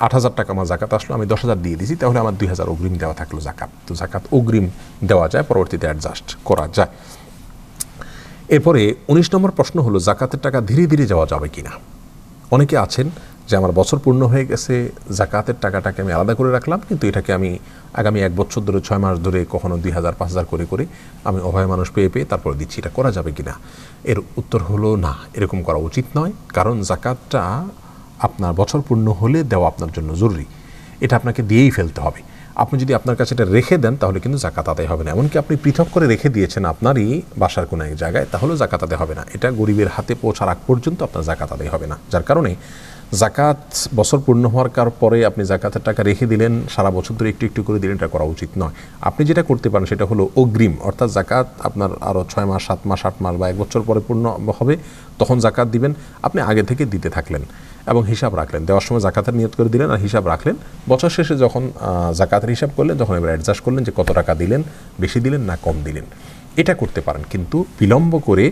8,000 টাকা আমার জাকাত আসলো, আমি 10,000 দিয়ে দিয়েছি, তাহলে আমার 2,000 অগ্রিম দেওয়া থাকলো জাকাত। তো জাকাত অগ্রিম দেওয়া যায়, পরবর্তীতে অ্যাডজাস্ট করা যায়। এরপরে 19 নম্বর প্রশ্ন হলো জাকাতের টাকা ধীরে ধীরে যাওয়া যাবে কিনা। অনেকে আছেন যে আমার বছর পূর্ণ হয়ে গেছে, জাকাতের টাকাটাকে আমি আলাদা করে রাখলাম, কিন্তু এটাকে আমি আগামী 1 বছর ধরে 6 মাস ধরে কখনো 2000 5000 করে করে আমি অভাবে মানুষ পেয়ে পেয়ে তারপরে দিচ্ছি, এটা করা যাবে কিনা। এর উত্তর হলো না, এরকম করা উচিত নয়। কারণ জাকাতটা আপনার বছর পূর্ণ হলে দেওয়া আপনার জন্য জরুরি, এটা আপনাকে দিয়েই ফেলতে হবে। আপনি যদি আপনার কাছে এটা রেখে দেন তাহলে কিন্তু জাকাত আদায় হবে না। এমনকি আপনি পৃথক করে রেখে দিয়েছেন আপনারই বাসার কোনো এক জায়গায়, তাহলেও জাকাত আদায় হবে না। এটা গরিবের হাতে পৌঁছার আগ পর্যন্ত আপনার জাকাত আদায় হবে না। যার কারণে জাকাত বছর পূর্ণ হওয়ার পরে আপনি জাকাতের টাকা রেখে দিলেন, সারা বছর ধরে একটু একটু করে দিলেন, এটা করা উচিত নয়। আপনি যেটা করতে পারেন সেটা হলো অগ্রিম, অর্থাৎ জাকাত আপনার আরও 6 মাস 7 মাস 8 মাস বা 1 বছর পরে পূর্ণ হবে, তখন জাকাত দিবেন। আপনি আগে থেকে দিতে থাকলেন এবং হিসাব রাখলেন, দেওয়ার সময় জাকাতের নিয়ত করে দিলেন আর হিসাব রাখলেন। বছর শেষে যখন জাকাতের হিসাব করলেন, যখন এবার অ্যাডজাস্ট করলেন যে কত টাকা দিলেন, বেশি দিলেন না কম দিলেন, এটা করতে পারেন। কিন্তু বিলম্ব করে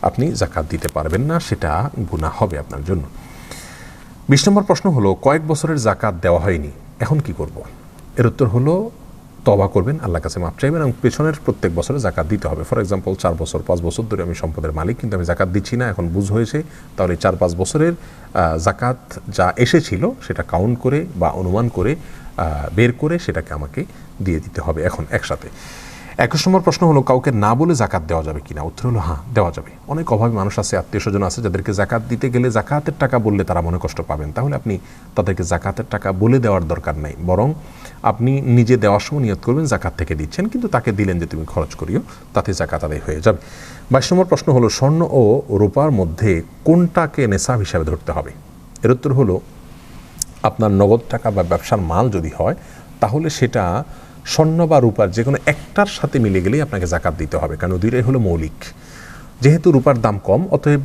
আপনি জাকাত দিতে পারবেন না, সেটা গুনাহ হবে আপনার জন্য। 20 নম্বর প্রশ্ন হলো কয়েক বছরের জাকাত দেওয়া হয়নি, এখন কি করব। এর উত্তর হলো তওবা করবেন, আল্লাহর কাছে মাপ চাইবেন এবং পেছনের প্রত্যেক বছরে জাকাত দিতে হবে। ফর এক্সাম্পল 4 বছর 5 বছর ধরে আমি সম্পদের মালিক, কিন্তু আমি জাকাত দিচ্ছি না, এখন বুঝ হয়েছে, তাহলে 4-5 বছরের জাকাত যা এসেছিল সেটা কাউন্ট করে বা অনুমান করে বের করে সেটাকে আমাকে দিয়ে দিতে হবে এখন একসাথে। 21 নম্বর প্রশ্ন হলো কাউকে না বলে জাকাত দেওয়া যাবে কিনা। উত্তর হলো হ্যাঁ, দেওয়া যাবে। অনেক অভাবী মানুষ আছে, আত্মীয় স্বজন আছে যাদেরকে জাকাত দিতে গেলে জাকাতের টাকা বললে তারা মনে কষ্ট পাবেন, তাহলে আপনি তাদেরকে জাকাতের টাকা বলে দেওয়ার দরকার নাই, বরং আপনি নিজে দেওয়ার সময় নিয়ত করবেন জাকাত থেকে দিচ্ছেন, কিন্তু তাকে দিলেন যে তুমি খরচ করিও, তাতে জাকাত আদায় হয়ে যাবে। 22 নম্বর প্রশ্ন হলো স্বর্ণ ও রূপার মধ্যে কোনটাকে নেশাব হিসাবে ধরতে হবে। এর উত্তর হলো আপনার নগদ টাকা বা ব্যবসার মাল যদি হয় তাহলে সেটা স্বর্ণ বা রূপার যে কোনো একটার সাথে মিলে গেলেই আপনাকে জাকাত দিতে হবে, কারণ দুইটাই হলো মৌলিক। যেহেতু রূপার দাম কম, অতএব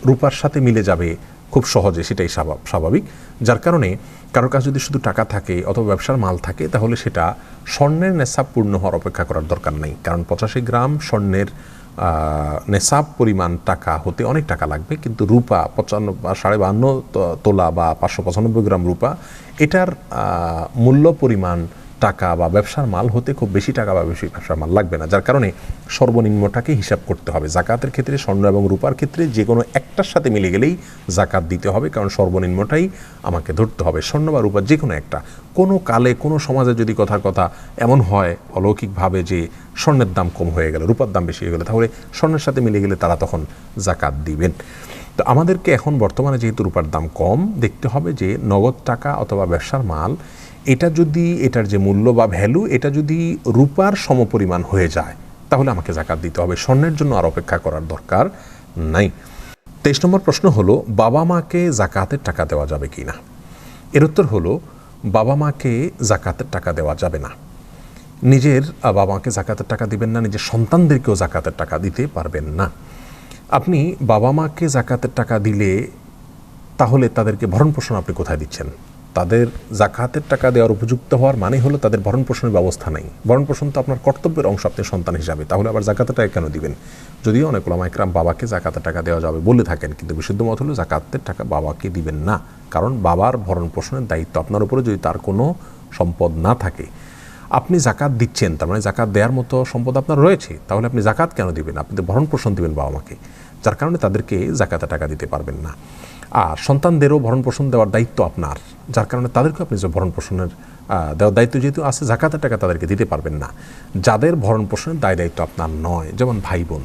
রূপার সাথে মিলে যাবে খুব সহজে, সেটাই স্বাভাবিক। যার কারণে কারোর কাছে যদি শুধু টাকা থাকে অথবা ব্যবসার মাল থাকে, তাহলে সেটা স্বর্ণের নেশাব পূর্ণ হওয়ার অপেক্ষা করার দরকার নেই, কারণ 85 গ্রাম স্বর্ণের নেশাব পরিমাণ টাকা হতে অনেক টাকা লাগবে। কিন্তু রূপা 52 তোলা বা 595 গ্রাম রূপা, এটার মূল্য পরিমাণ টাকা বা ব্যবসার মাল হতে খুব বেশি টাকা বা বেশি ব্যবসার মাল লাগবে না। যার কারণে সর্বনিম্নটাকে হিসাব করতে হবে। জাকাতের ক্ষেত্রে স্বর্ণ এবং রূপার ক্ষেত্রে যে কোনো একটার সাথে মিলে গেলেই জাকাত দিতে হবে, কারণ সর্বনিম্নটাই আমাকে ধরতে হবে। স্বর্ণ বা রূপার যে কোনো একটা, কোনো কালে কোনো সমাজে যদি কথার কথা এমন হয় অলৌকিকভাবে যে স্বর্ণের দাম কম হয়ে গেল, রূপার দাম বেশি হয়ে গেল, তাহলে স্বর্ণের সাথে মিলে গেলে তারা তখন জাকাত দিবেন। তো আমাদেরকে এখন বর্তমানে যেহেতু রূপার দাম কম, দেখতে হবে যে নগদ টাকা অথবা ব্যবসার মাল এটা যদি এটার যে মূল্য বা ভ্যালু এটা যদি রূপার সমপরিমাণ হয়ে যায় তাহলে আমাকে জাকাত দিতে হবে, স্বর্ণের জন্য আর অপেক্ষা করার দরকার নাই। 23 নম্বর প্রশ্ন হলো বাবা মাকে জাকাতের টাকা দেওয়া যাবে কি না। এর উত্তর হলো বাবা মাকে জাকাতের টাকা দেওয়া যাবে না। নিজের বাবা মাকে জাকাতের টাকা দিবেন না, নিজের সন্তানদেরকেও জাকাতের টাকা দিতে পারবেন না। আপনি বাবা মাকে জাকাতের টাকা দিলে তাহলে তাদেরকে ভরণ পোষণ আপনি কোথায় দিচ্ছেন। তাদের জাকাতের টাকা দেওয়ার উপযুক্ত হওয়ার মানে হলো তাদের ভরণ পোষণের ব্যবস্থা নেই। ভরণ পোষণ তো আপনার কর্তব্যের অংশ, আপনি সন্তান হিসাবে, তাহলে আবার জাকাতের টাকা কেন দিবেন। যদিও অনেক ওলামা ইকরাম বাবাকে জাকাতের টাকা দেওয়া যাবে বলে থাকেন, কিন্তু বিশুদ্ধ মত হলো জাকাতের টাকা বাবাকে দিবেন না, কারণ বাবার ভরণ পোষণের দায়িত্ব আপনার উপরে যদি তার কোনো সম্পদ না থাকে। আপনি জাকাত দিচ্ছেন, তার মানে জাকাত দেওয়ার মতো সম্পদ আপনার রয়েছে, তাহলে আপনি জাকাত কেন দিবেন, আপনি ভরণ পোষণ দিবেন বাবা মাকে, যার কারণে তাদেরকে জাকাতের টাকা দিতে পারবেন না। আর সন্তানদেরও ভরণ পোষণ দেওয়ার দায়িত্ব আপনার, যার কারণে তাদেরকে আপনি যে ভরণ পোষণের দেওয়ার দায়িত্ব যেহেতু আছে, জাকাতের টাকা তাদেরকে দিতে পারবেন না। যাদের ভরণ পোষণের দায়িত্ব আপনার নয়, যেমন ভাই বোন,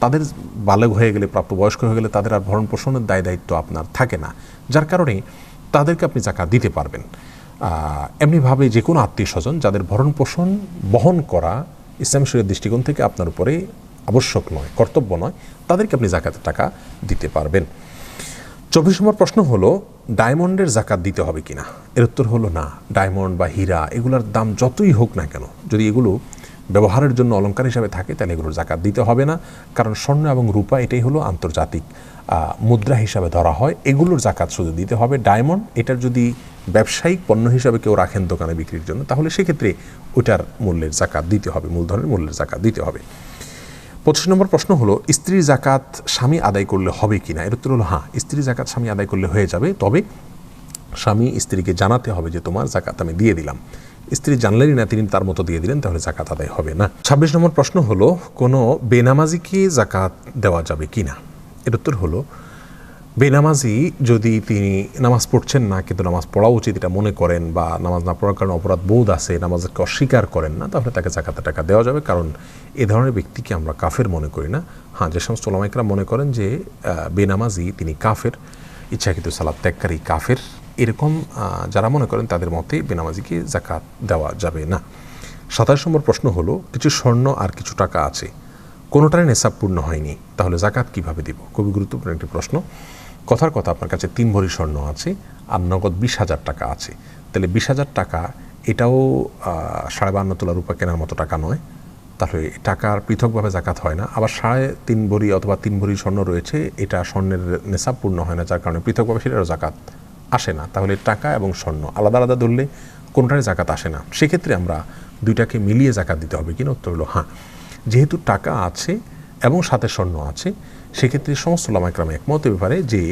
তাদের বালেগ হয়ে গেলে, প্রাপ্তবয়স্ক হয়ে গেলে তাদের আর ভরণ পোষণের দায়িত্ব আপনার থাকে না, যার কারণে তাদেরকে আপনি জাকাত দিতে পারবেন। এমনিভাবে যে কোনো আত্মীয় স্বজন যাদের ভরণ পোষণ বহন করা ইসলাম শরীয়তের দৃষ্টিকোণ থেকে আপনার উপরে আবশ্যক নয়, কর্তব্য নয়, তাদেরকে আপনি জাকাতের টাকা দিতে পারবেন। 24 নম্বর প্রশ্ন হলো ডায়মন্ডের জাকাত দিতে হবে কিনা। এর উত্তর হলো না। ডায়মন্ড বা হীরা এগুলোর দাম যতই হোক না কেন, যদি এগুলো ব্যবহারের জন্য অলংকার হিসাবে থাকে তাহলে এগুলোর জাকাত দিতে হবে না, কারণ স্বর্ণ এবং রূপা এটাই হলো আন্তর্জাতিক মুদ্রা হিসাবে ধরা হয়, এগুলোর জাকাত শুধু দিতে হবে। ডায়মন্ড এটার যদি ব্যবসায়িক পণ্য হিসাবে কেউ রাখেন দোকানে বিক্রির জন্য, তাহলে সেক্ষেত্রে ওটার মূল্যের জাকাত দিতে হবে, মূলধনের মূল্যের জাকাত দিতে হবে। 25 নম্বর প্রশ্ন হলো স্ত্রীর জাকাত স্বামী আদায় করলে হবে কিনা। এর উত্তর হলো হ্যাঁ, স্ত্রীর জাকাত স্বামী আদায় করলে হয়ে যাবে, তবে স্বামী স্ত্রীকে জানাতে হবে যে তোমার জাকাত আমি দিয়ে দিলাম। স্ত্রী জানলেনই না, তিনি তার মতো দিয়ে দিলেন, তাহলে জাকাত আদায় হবে না। 26 নম্বর প্রশ্ন হলো, কোনো বেনামাজিকে জাকাত দেওয়া যাবে কি না? এর উত্তর হলো, বেনামাজি যদি তিনি নামাজ পড়ছেন না কিন্তু নামাজ পড়া উচিত এটা মনে করেন, বা নামাজ না পড়ার কারণে অপরাধ বোধ আছে, নামাজকে অস্বীকার করেন না, তাহলে তাকে জাকাতের টাকা দেওয়া যাবে, কারণ এ ধরনের ব্যক্তিকে আমরা কাফের মনে করি না। হ্যাঁ, যে সমস্ত ওলামা ইকরাম মনে করেন যে বেনামাজি তিনি কাফের, ইচ্ছাকৃত সালাত ত্যাগকারী কাফের, এরকম যারা মনে করেন তাদের মতে বেনামাজিকে জাকাত দেওয়া যাবে না। 27 নম্বর প্রশ্ন হলো, কিছু স্বর্ণ আর কিছু টাকা আছে, কোনোটারই নেশাব পূর্ণ হয়নি, তাহলে জাকাত কিভাবে দিব? খুবই গুরুত্বপূর্ণ একটি প্রশ্ন। কথার কথা, আপনার কাছে 3 ভরি স্বর্ণ আছে আর নগদ 20,000 টাকা আছে, তাহলে 20,000 টাকা এটাও 52.5 তোলা রূপা কেনার মতো টাকা নয়, তাহলে টাকার পৃথকভাবে জাকাত হয় না। আবার 3.5 ভরি অথবা 3 ভরি স্বর্ণ রয়েছে, এটা স্বর্ণের নেশাব পূর্ণ হয় না, যার কারণে পৃথকভাবে সেটারও জাকাত আসে না। তাহলে টাকা এবং স্বর্ণ আলাদা আলাদা ধরলে কোনোটারই জাকাত আসে না। সেক্ষেত্রে আমরা দুইটাকে মিলিয়ে জাকাত দিতে হবে কিনা? উত্তর হলো হ্যাঁ। যেহেতু টাকা আছে এবং সাথে স্বর্ণ আছে, সেক্ষেত্রে সমস্ত ওলামা ইকরাম একমত ব্যাপারে যে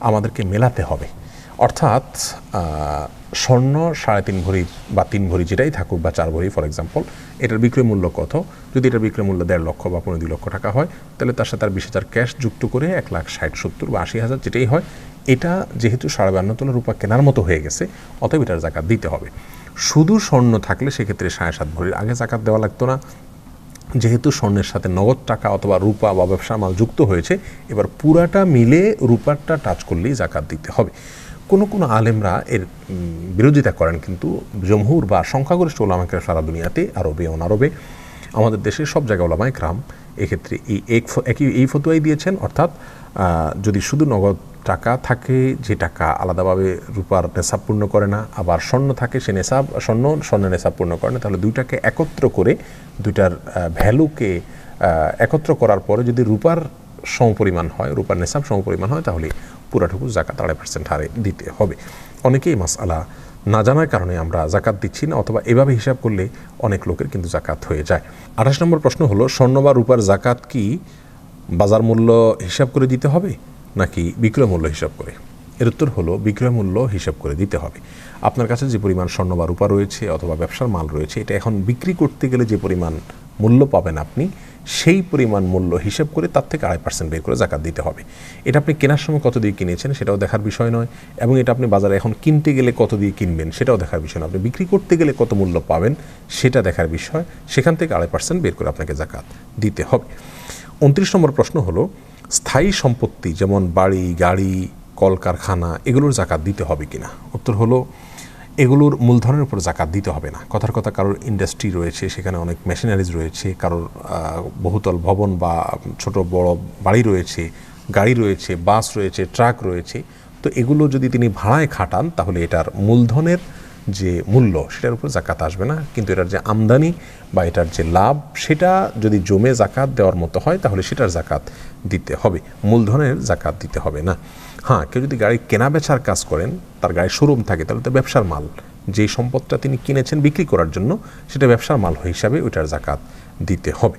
আমাদেরকে মেলাতে হবে। অর্থাৎ স্বর্ণ 3.5 ভরি বা 3 ভরি যেটাই থাকুক, বা 4 ভরি ফর এক্সাম্পল, এটার বিক্রয় মূল্য কত? যদি এটার বিক্রয় মূল্য 1.5 লক্ষ বা 2 লক্ষ টাকা হয়, তাহলে তার সাথে আর 20,000 ক্যাশ যুক্ত করে 1,60,000, 70,000 বা 80,000 যেটাই হয়, এটা যেহেতু 52.5 তোলা রূপা কেনার মতো হয়ে গেছে, অতএব এটার জাকাত দিতে হবে। শুধু স্বর্ণ থাকলে সেক্ষেত্রে 7.5 ভরির আগে জাকাত দেওয়া লাগতো না। যেহেতু স্বর্ণের সাথে নগদ টাকা অথবা রূপা বা ব্যবসার মাল যুক্ত হয়েছে, এবার পুরাটা মিলে রূপারটা টাচ করলেই জাকাত দিতে হবে। কোনো আলেমরা এর বিরোধিতা করেন, কিন্তু জমহুর বা সংখ্যাগরিষ্ঠ ওলামা ইকরাম সারা দুনিয়াতে, আরবে অনারবে, আমাদের দেশের সব জায়গায় ওলামা ইকরাম এক্ষেত্রে এই ফতোয়াই দিয়েছেন। অর্থাৎ যদি শুধু নগদ টাকা থাকে, যে টাকা আলাদাভাবে রূপার নেশাব পূর্ণ করে না, আবার স্বর্ণ থাকে, সে স্বর্ণের নেশাব পূর্ণ করে না, তাহলে দুইটাকে একত্র করে, দুইটার ভ্যালুকে একত্র করার পরে যদি রূপার সমপরিমাণ হয়, রূপার নেশাব সমপরিমাণ হয়, তাহলে পুরাটুকু জাকাত 2.5% হারে দিতে হবে। অনেকেই মাসআলা না জানার কারণে আমরা জাকাত দিচ্ছি না, অথবা এভাবে হিসাব করলে অনেক লোকের কিন্তু জাকাত হয়ে যায়। 28 নম্বর প্রশ্ন হলো, স্বর্ণ বা রূপার জাকাত কি বাজার মূল্য হিসাব করে দিতে হবে নাকি বিক্রয় মূল্য হিসাব করে? এর উত্তর হলো, বিক্রয় মূল্য হিসাব করে দিতে হবে। আপনার কাছে যে পরিমাণ স্বর্ণ বা রূপা রয়েছে অথবা ব্যবসার মাল রয়েছে, এটা এখন বিক্রি করতে গেলে যে পরিমাণ মূল্য পাবেন আপনি, সেই পরিমাণ মূল্য হিসাব করে তার থেকে 2.5% বের করে জাকাত দিতে হবে। এটা আপনি কেনার সময় কত দিয়ে কিনেছেন সেটাও দেখার বিষয় নয়, এবং এটা আপনি বাজারে এখন কিনতে গেলে কত দিয়ে কিনবেন সেটাও দেখার বিষয় নয়, আপনি বিক্রি করতে গেলে কত মূল্য পাবেন সেটা দেখার বিষয়। সেখান থেকে 2.5% বের করে আপনাকে জাকাত দিতে হবে। 29 নম্বর প্রশ্ন হলো, স্থায়ী সম্পত্তি যেমন বাড়ি, গাড়ি, কলকারখানা, এগুলোর জাকাত দিতে হবে কিনা? উত্তর হলো, এগুলোর মূলধনের উপর জাকাত দিতে হবে না। কথার কথা, কারোর ইন্ডাস্ট্রি রয়েছে, সেখানে অনেক মেশিনারিজ রয়েছে, কারোর বহুতল ভবন বা ছোট বড় বাড়ি রয়েছে, গাড়ি রয়েছে, বাস রয়েছে, ট্রাক রয়েছে, তো এগুলো যদি তিনি ভাড়ায় খাটান, তাহলে এটার মূলধনের যে মূল্য সেটার উপর জাকাত আসবে না, কিন্তু এটার যে আমদানি বা এটার যে লাভ, সেটা যদি জমে জাকাত দেওয়ার মতো হয়, তাহলে সেটার জাকাত দিতে হবে, মূলধনের জাকাত দিতে হবে না। হ্যাঁ, কেউ যদি গাড়ি কেনা বেচার কাজ করেন, তার গাড়ির শোরুম থাকে, তাহলে তো ব্যবসার মাল, যেই সম্পদটা তিনি কিনেছেন বিক্রি করার জন্য, সেটা ব্যবসার মাল হিসাবে ওইটার জাকাত দিতে হবে।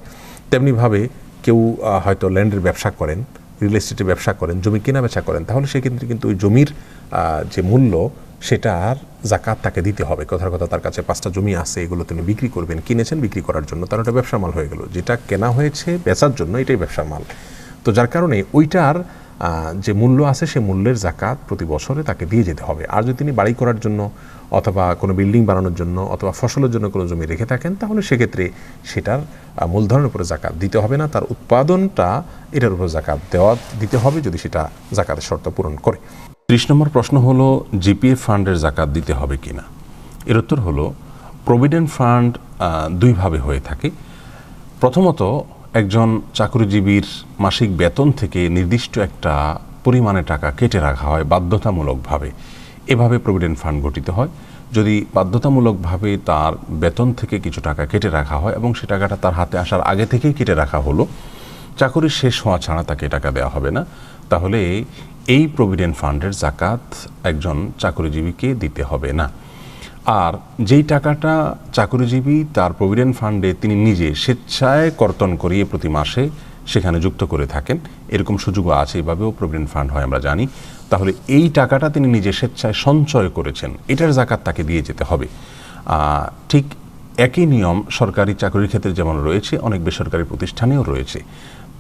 তেমনিভাবে কেউ হয়তো ল্যান্ডের ব্যবসা করেন, রিয়েল এস্টেটের ব্যবসা করেন, জমি কেনা বেচা করেন, তাহলে সেক্ষেত্রে কিন্তু ওই জমির যে মূল্য, সেটার জাকাত তাকে দিতে হবে। কথার কথা, তার কাছে 5টা জমি আছে, এগুলো তিনি বিক্রি করবেন, কিনেছেন বিক্রি করার জন্য, তার ওটা ব্যবসার মাল হয়ে গেল। যেটা কেনা হয়েছে বেচার জন্য, এটাই ব্যবসার মাল। তো যার কারণে ওইটার যে মূল্য আছে, সে মূল্যের জাকাত প্রতি বছরে তাকে দিয়ে যেতে হবে। আর যদি তিনি বাড়ি করার জন্য অথবা কোনো বিল্ডিং বানানোর জন্য অথবা ফসলের জন্য কোনো জমি রেখে থাকেন, তাহলে সেক্ষেত্রে সেটার মূলধনের উপরে জাকাত দিতে হবে না, তার উৎপাদনটা এটার উপর জাকাত দিতে হবে, যদি সেটা জাকাতের শর্ত পূরণ করে। 30 নম্বর প্রশ্ন হলো, জিপিএফ ফান্ডের জাকাত দিতে হবে কিনা? এর উত্তর হলো, প্রভিডেন্ট ফান্ড দুইভাবে হয়ে থাকে। প্রথমত, একজন চাকরিজীবীর মাসিক বেতন থেকে নির্দিষ্ট একটা পরিমাণে টাকা কেটে রাখা হয় বাধ্যতামূলকভাবে, এভাবে প্রভিডেন্ট ফান্ড গঠিত হয়। যদি বাধ্যতামূলকভাবে তার বেতন থেকে কিছু টাকা কেটে রাখা হয় এবং সে টাকাটা তার হাতে আসার আগে থেকেই কেটে রাখা হলো, চাকরি শেষ হওয়া ছাড়া তাকে টাকা দেওয়া হবে না, তাহলে এই প্রভিডেন্ট ফান্ডের জাকাত একজন চাকরিজীবীকে দিতে হবে না। আর যেই টাকাটা চাকরিজীবী তার প্রভিডেন্ট ফান্ডে তিনি নিজে স্বেচ্ছায় কর্তন করিয়ে প্রতি মাসে সেখানে যুক্ত করে থাকেন, এরকম সুযোগও আছে, এভাবেও প্রভিডেন্ট ফান্ড হয় আমরা জানি, তাহলে এই টাকাটা তিনি নিজে স্বেচ্ছায় সঞ্চয় করেছেন, এটার জাকাত তাকে দিয়ে যেতে হবে। ঠিক একই নিয়ম সরকারি চাকরির ক্ষেত্রে যেমন রয়েছে, অনেক বেসরকারি প্রতিষ্ঠানেও রয়েছে।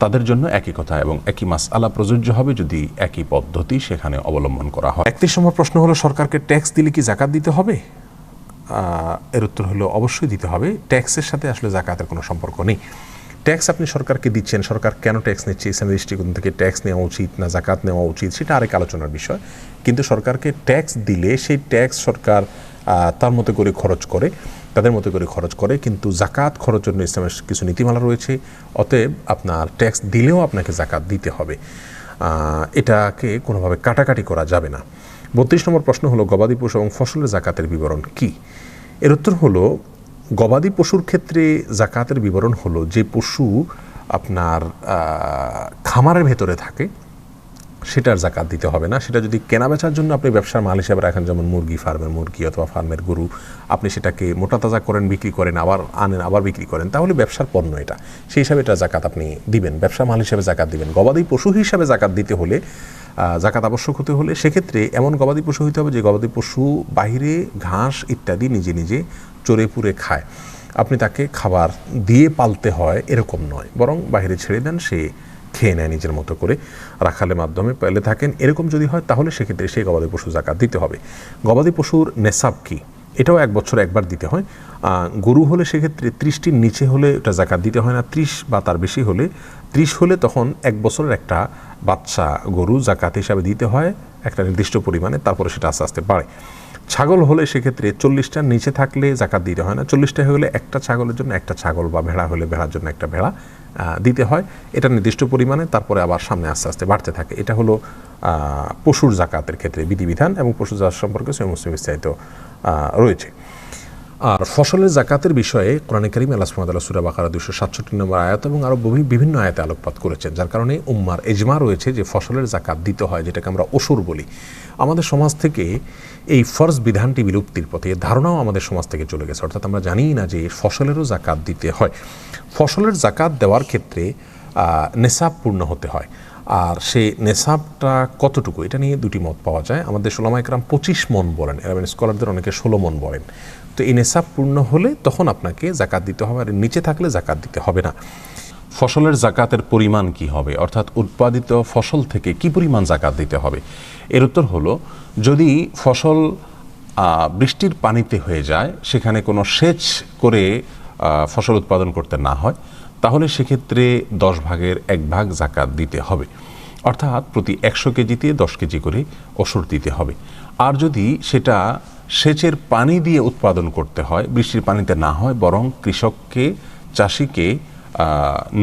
তাদের জন্য একই কথা এবং একই মাসআলা প্রযোজ্য হবে যদি একই পদ্ধতি সেখানে অবলম্বন করা হয়। 31 নম্বর প্রশ্ন হলো, সরকারকে ট্যাক্স দিলে কি জাকাত দিতে হবে? এর উত্তর হলো অবশ্যই দিতে হবে। ট্যাক্সের সাথে আসলে জাকাতের কোনো সম্পর্ক নেই। ট্যাক্স আপনি সরকারকে দিচ্ছেন, সরকার কেন ট্যাক্স নিচ্ছে, ইসলামী দৃষ্টিকোণ থেকে ট্যাক্স নেওয়া উচিত না জাকাত নেওয়া উচিত, সেটা আরেক আলোচনার বিষয়। কিন্তু সরকারকে ট্যাক্স দিলে সেই ট্যাক্স সরকার তার মতো করে খরচ করে, তাদের মতো করে খরচ করে, কিন্তু জাকাত খরচের জন্য ইসলামের কিছু নীতিমালা রয়েছে। অতএব আপনার ট্যাক্স দিলেও আপনাকে জাকাত দিতে হবে, এটাকে কোনোভাবে কাটাকাটি করা যাবে না। 32 নম্বর প্রশ্ন হলো, গবাদি পশু এবং ফসলের জাকাতের বিবরণ কি? এর উত্তর হলো, গবাদি পশুর ক্ষেত্রে জাকাতের বিবরণ হলো, যে পশু আপনার খামারের ভেতরে থাকে সেটার জাকাত দিতে হবে না। সেটা যদি কেনা বেচার জন্য আপনি ব্যবসার মাল হিসেবে রাখেন, যেমন মুরগি, ফার্মের মুরগি অথবা ফার্মের গরু, আপনি সেটাকে মোটা তাজা করেন, বিক্রি করেন, আবার আনেন, আবার বিক্রি করেন, তাহলে ব্যবসার পণ্য এটা, সেই হিসাবে এটা জাকাত আপনি দিবেন, ব্যবসার মাল হিসেবে জাকাত দিবেন। গবাদি পশু হিসাবে জাকাত দিতে হলে, জাকাত আবশ্যক হতে হলে, সেক্ষেত্রে এমন গবাদি পশু হতে হবে যে গবাদি পশু বাইরে ঘাস ইত্যাদি নিজে নিজে চড়ে পুড়ে খায়। আপনি তাকে খাবার দিয়ে পালতে হয় এরকম নয়, বরং বাইরে ছেড়ে দেন, সে খেয়ে নেয় নিজের মতো করে, রাখালের মাধ্যমে পেলে থাকেন, এরকম যদি হয় তাহলে সেক্ষেত্রে সেই গবাদি পশু জাকাত দিতে হবে। গবাদি পশুর নেশাব কি? এটাও 1 বছরে একবার দিতে হয়। গরু হলে সেক্ষেত্রে 30টির নিচে হলে এটা জাকাত দিতে হয় না, 30 বা তার বেশি হলে, 30 হলে তখন 1 বছরের একটা বাচ্চা গরু জাকাত হিসাবে দিতে হয় একটা নির্দিষ্ট পরিমাণে, তারপরে সেটা আস্তে আস্তে বাড়ে। ছাগল হলে সেক্ষেত্রে 40টার নিচে থাকলে জাকাত দিতে হয় না, 40টা হলে একটা ছাগলের জন্য একটা ছাগল, বা ভেড়া হলে ভেড়ার জন্য একটা ভেড়া দিতে হয়, এটা নির্দিষ্ট পরিমাণে, তারপরে আবার সামনে আস্তে আস্তে বাড়তে থাকে। এটা হলো পশুর জাকাতের ক্ষেত্রে বিধিবিধান, এবং পশু জাকাত সম্পর্কে সহিহ মুসলিমে বিস্তারিত রয়েছে। আর ফসলের জাকাতের বিষয়ে কোরআনে কারীমে আল্লাহ সুবহানাহু ওয়া তাআলা সূরা বাকারা 267 নম্বর আয়াত এবং আরও বিভিন্ন আয়াতে আলোকপাত করেছেন, যার কারণে উম্মার ইজমা রয়েছে যে ফসলের জাকাত দিতে হয়, যেটাকে আমরা ওসুর বলি। আমাদের সমাজ থেকে এই ফরজ বিধানটি বিলুপ্তির পথে, ধারণাও আমাদের সমাজ থেকে চলে গেছে, অর্থাৎ আমরা জানি না যে ফসলেরও জাকাত দিতে হয়। ফসলের জাকাত দেওয়ার ক্ষেত্রে নেসাব পূর্ণ হতে হয়, আর সেই নেসাবটা কতটুকু, এটা নিয়ে দুটি মত পাওয়া যায়। আমাদের উলামায়ে কেরাম 25 মণ বলেন, আরবিয়ান স্কলারদের অনেকে 16 মণ বলেন। তো এই নেসাব পূর্ণ হলে তখন আপনাকে জাকাত দিতে হবে, আর নিচে থাকলে জাকাত দিতে হবে না। ফসলের জাকাতের পরিমাণ কি হবে, অর্থাৎ উৎপাদিত ফসল থেকে কি পরিমাণ জাকাত দিতে হবে? এর উত্তর হলো, যদি ফসল বৃষ্টির পানিতে হয়ে যায়, সেখানে কোনো সেচ করে ফসল উৎপাদন করতে না হয়, তাহলে সেক্ষেত্রে 10 ভাগের 1 ভাগ জাকাত দিতে হবে, অর্থাৎ প্রতি 100 কেজিতে 10 কেজি করে ওসর দিতে হবে। আর যদি সেটা সেচের পানি দিয়ে উৎপাদন করতে হয়, বৃষ্টির পানিতে না হয়, বরং কৃষককে, চাষিকে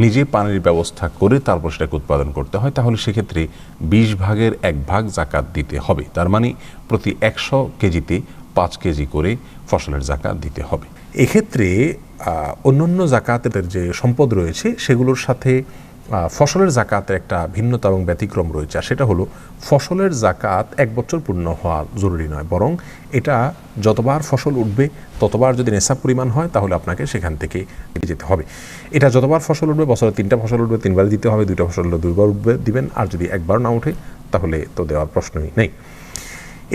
নিজে পানির ব্যবস্থা করে তারপর সেটাকে উৎপাদন করতে হয়, তাহলে সেক্ষেত্রে 20 ভাগের 1 ভাগ জাকাত দিতে হবে। তার মানে প্রতি 100 কেজিতে 5 কেজি করে ফসলের জাকাত দিতে হবে। এক্ষেত্রে অন্যান্য জাকাতের যে সম্পদ রয়েছে সেগুলোর সাথে ফসলের জাকাতের একটা ভিন্নতা এবং ব্যতিক্রম রয়েছে, আর সেটা হলো ফসলের জাকাত 1 বছর পূর্ণ হওয়া জরুরি নয়, বরং এটা যতবার ফসল উঠবে ততবার যদি নেশাব পরিমাণ হয় তাহলে আপনাকে সেখান থেকে যেতে হবে। এটা যতবার ফসল উঠবে, বছরে 3টা ফসল উঠবে 3বার দিতে হবে, 2টা ফসল উঠলে 2বার উঠবে দিবেন, আর যদি একবার না উঠে তাহলে তো দেওয়ার প্রশ্নই নেই।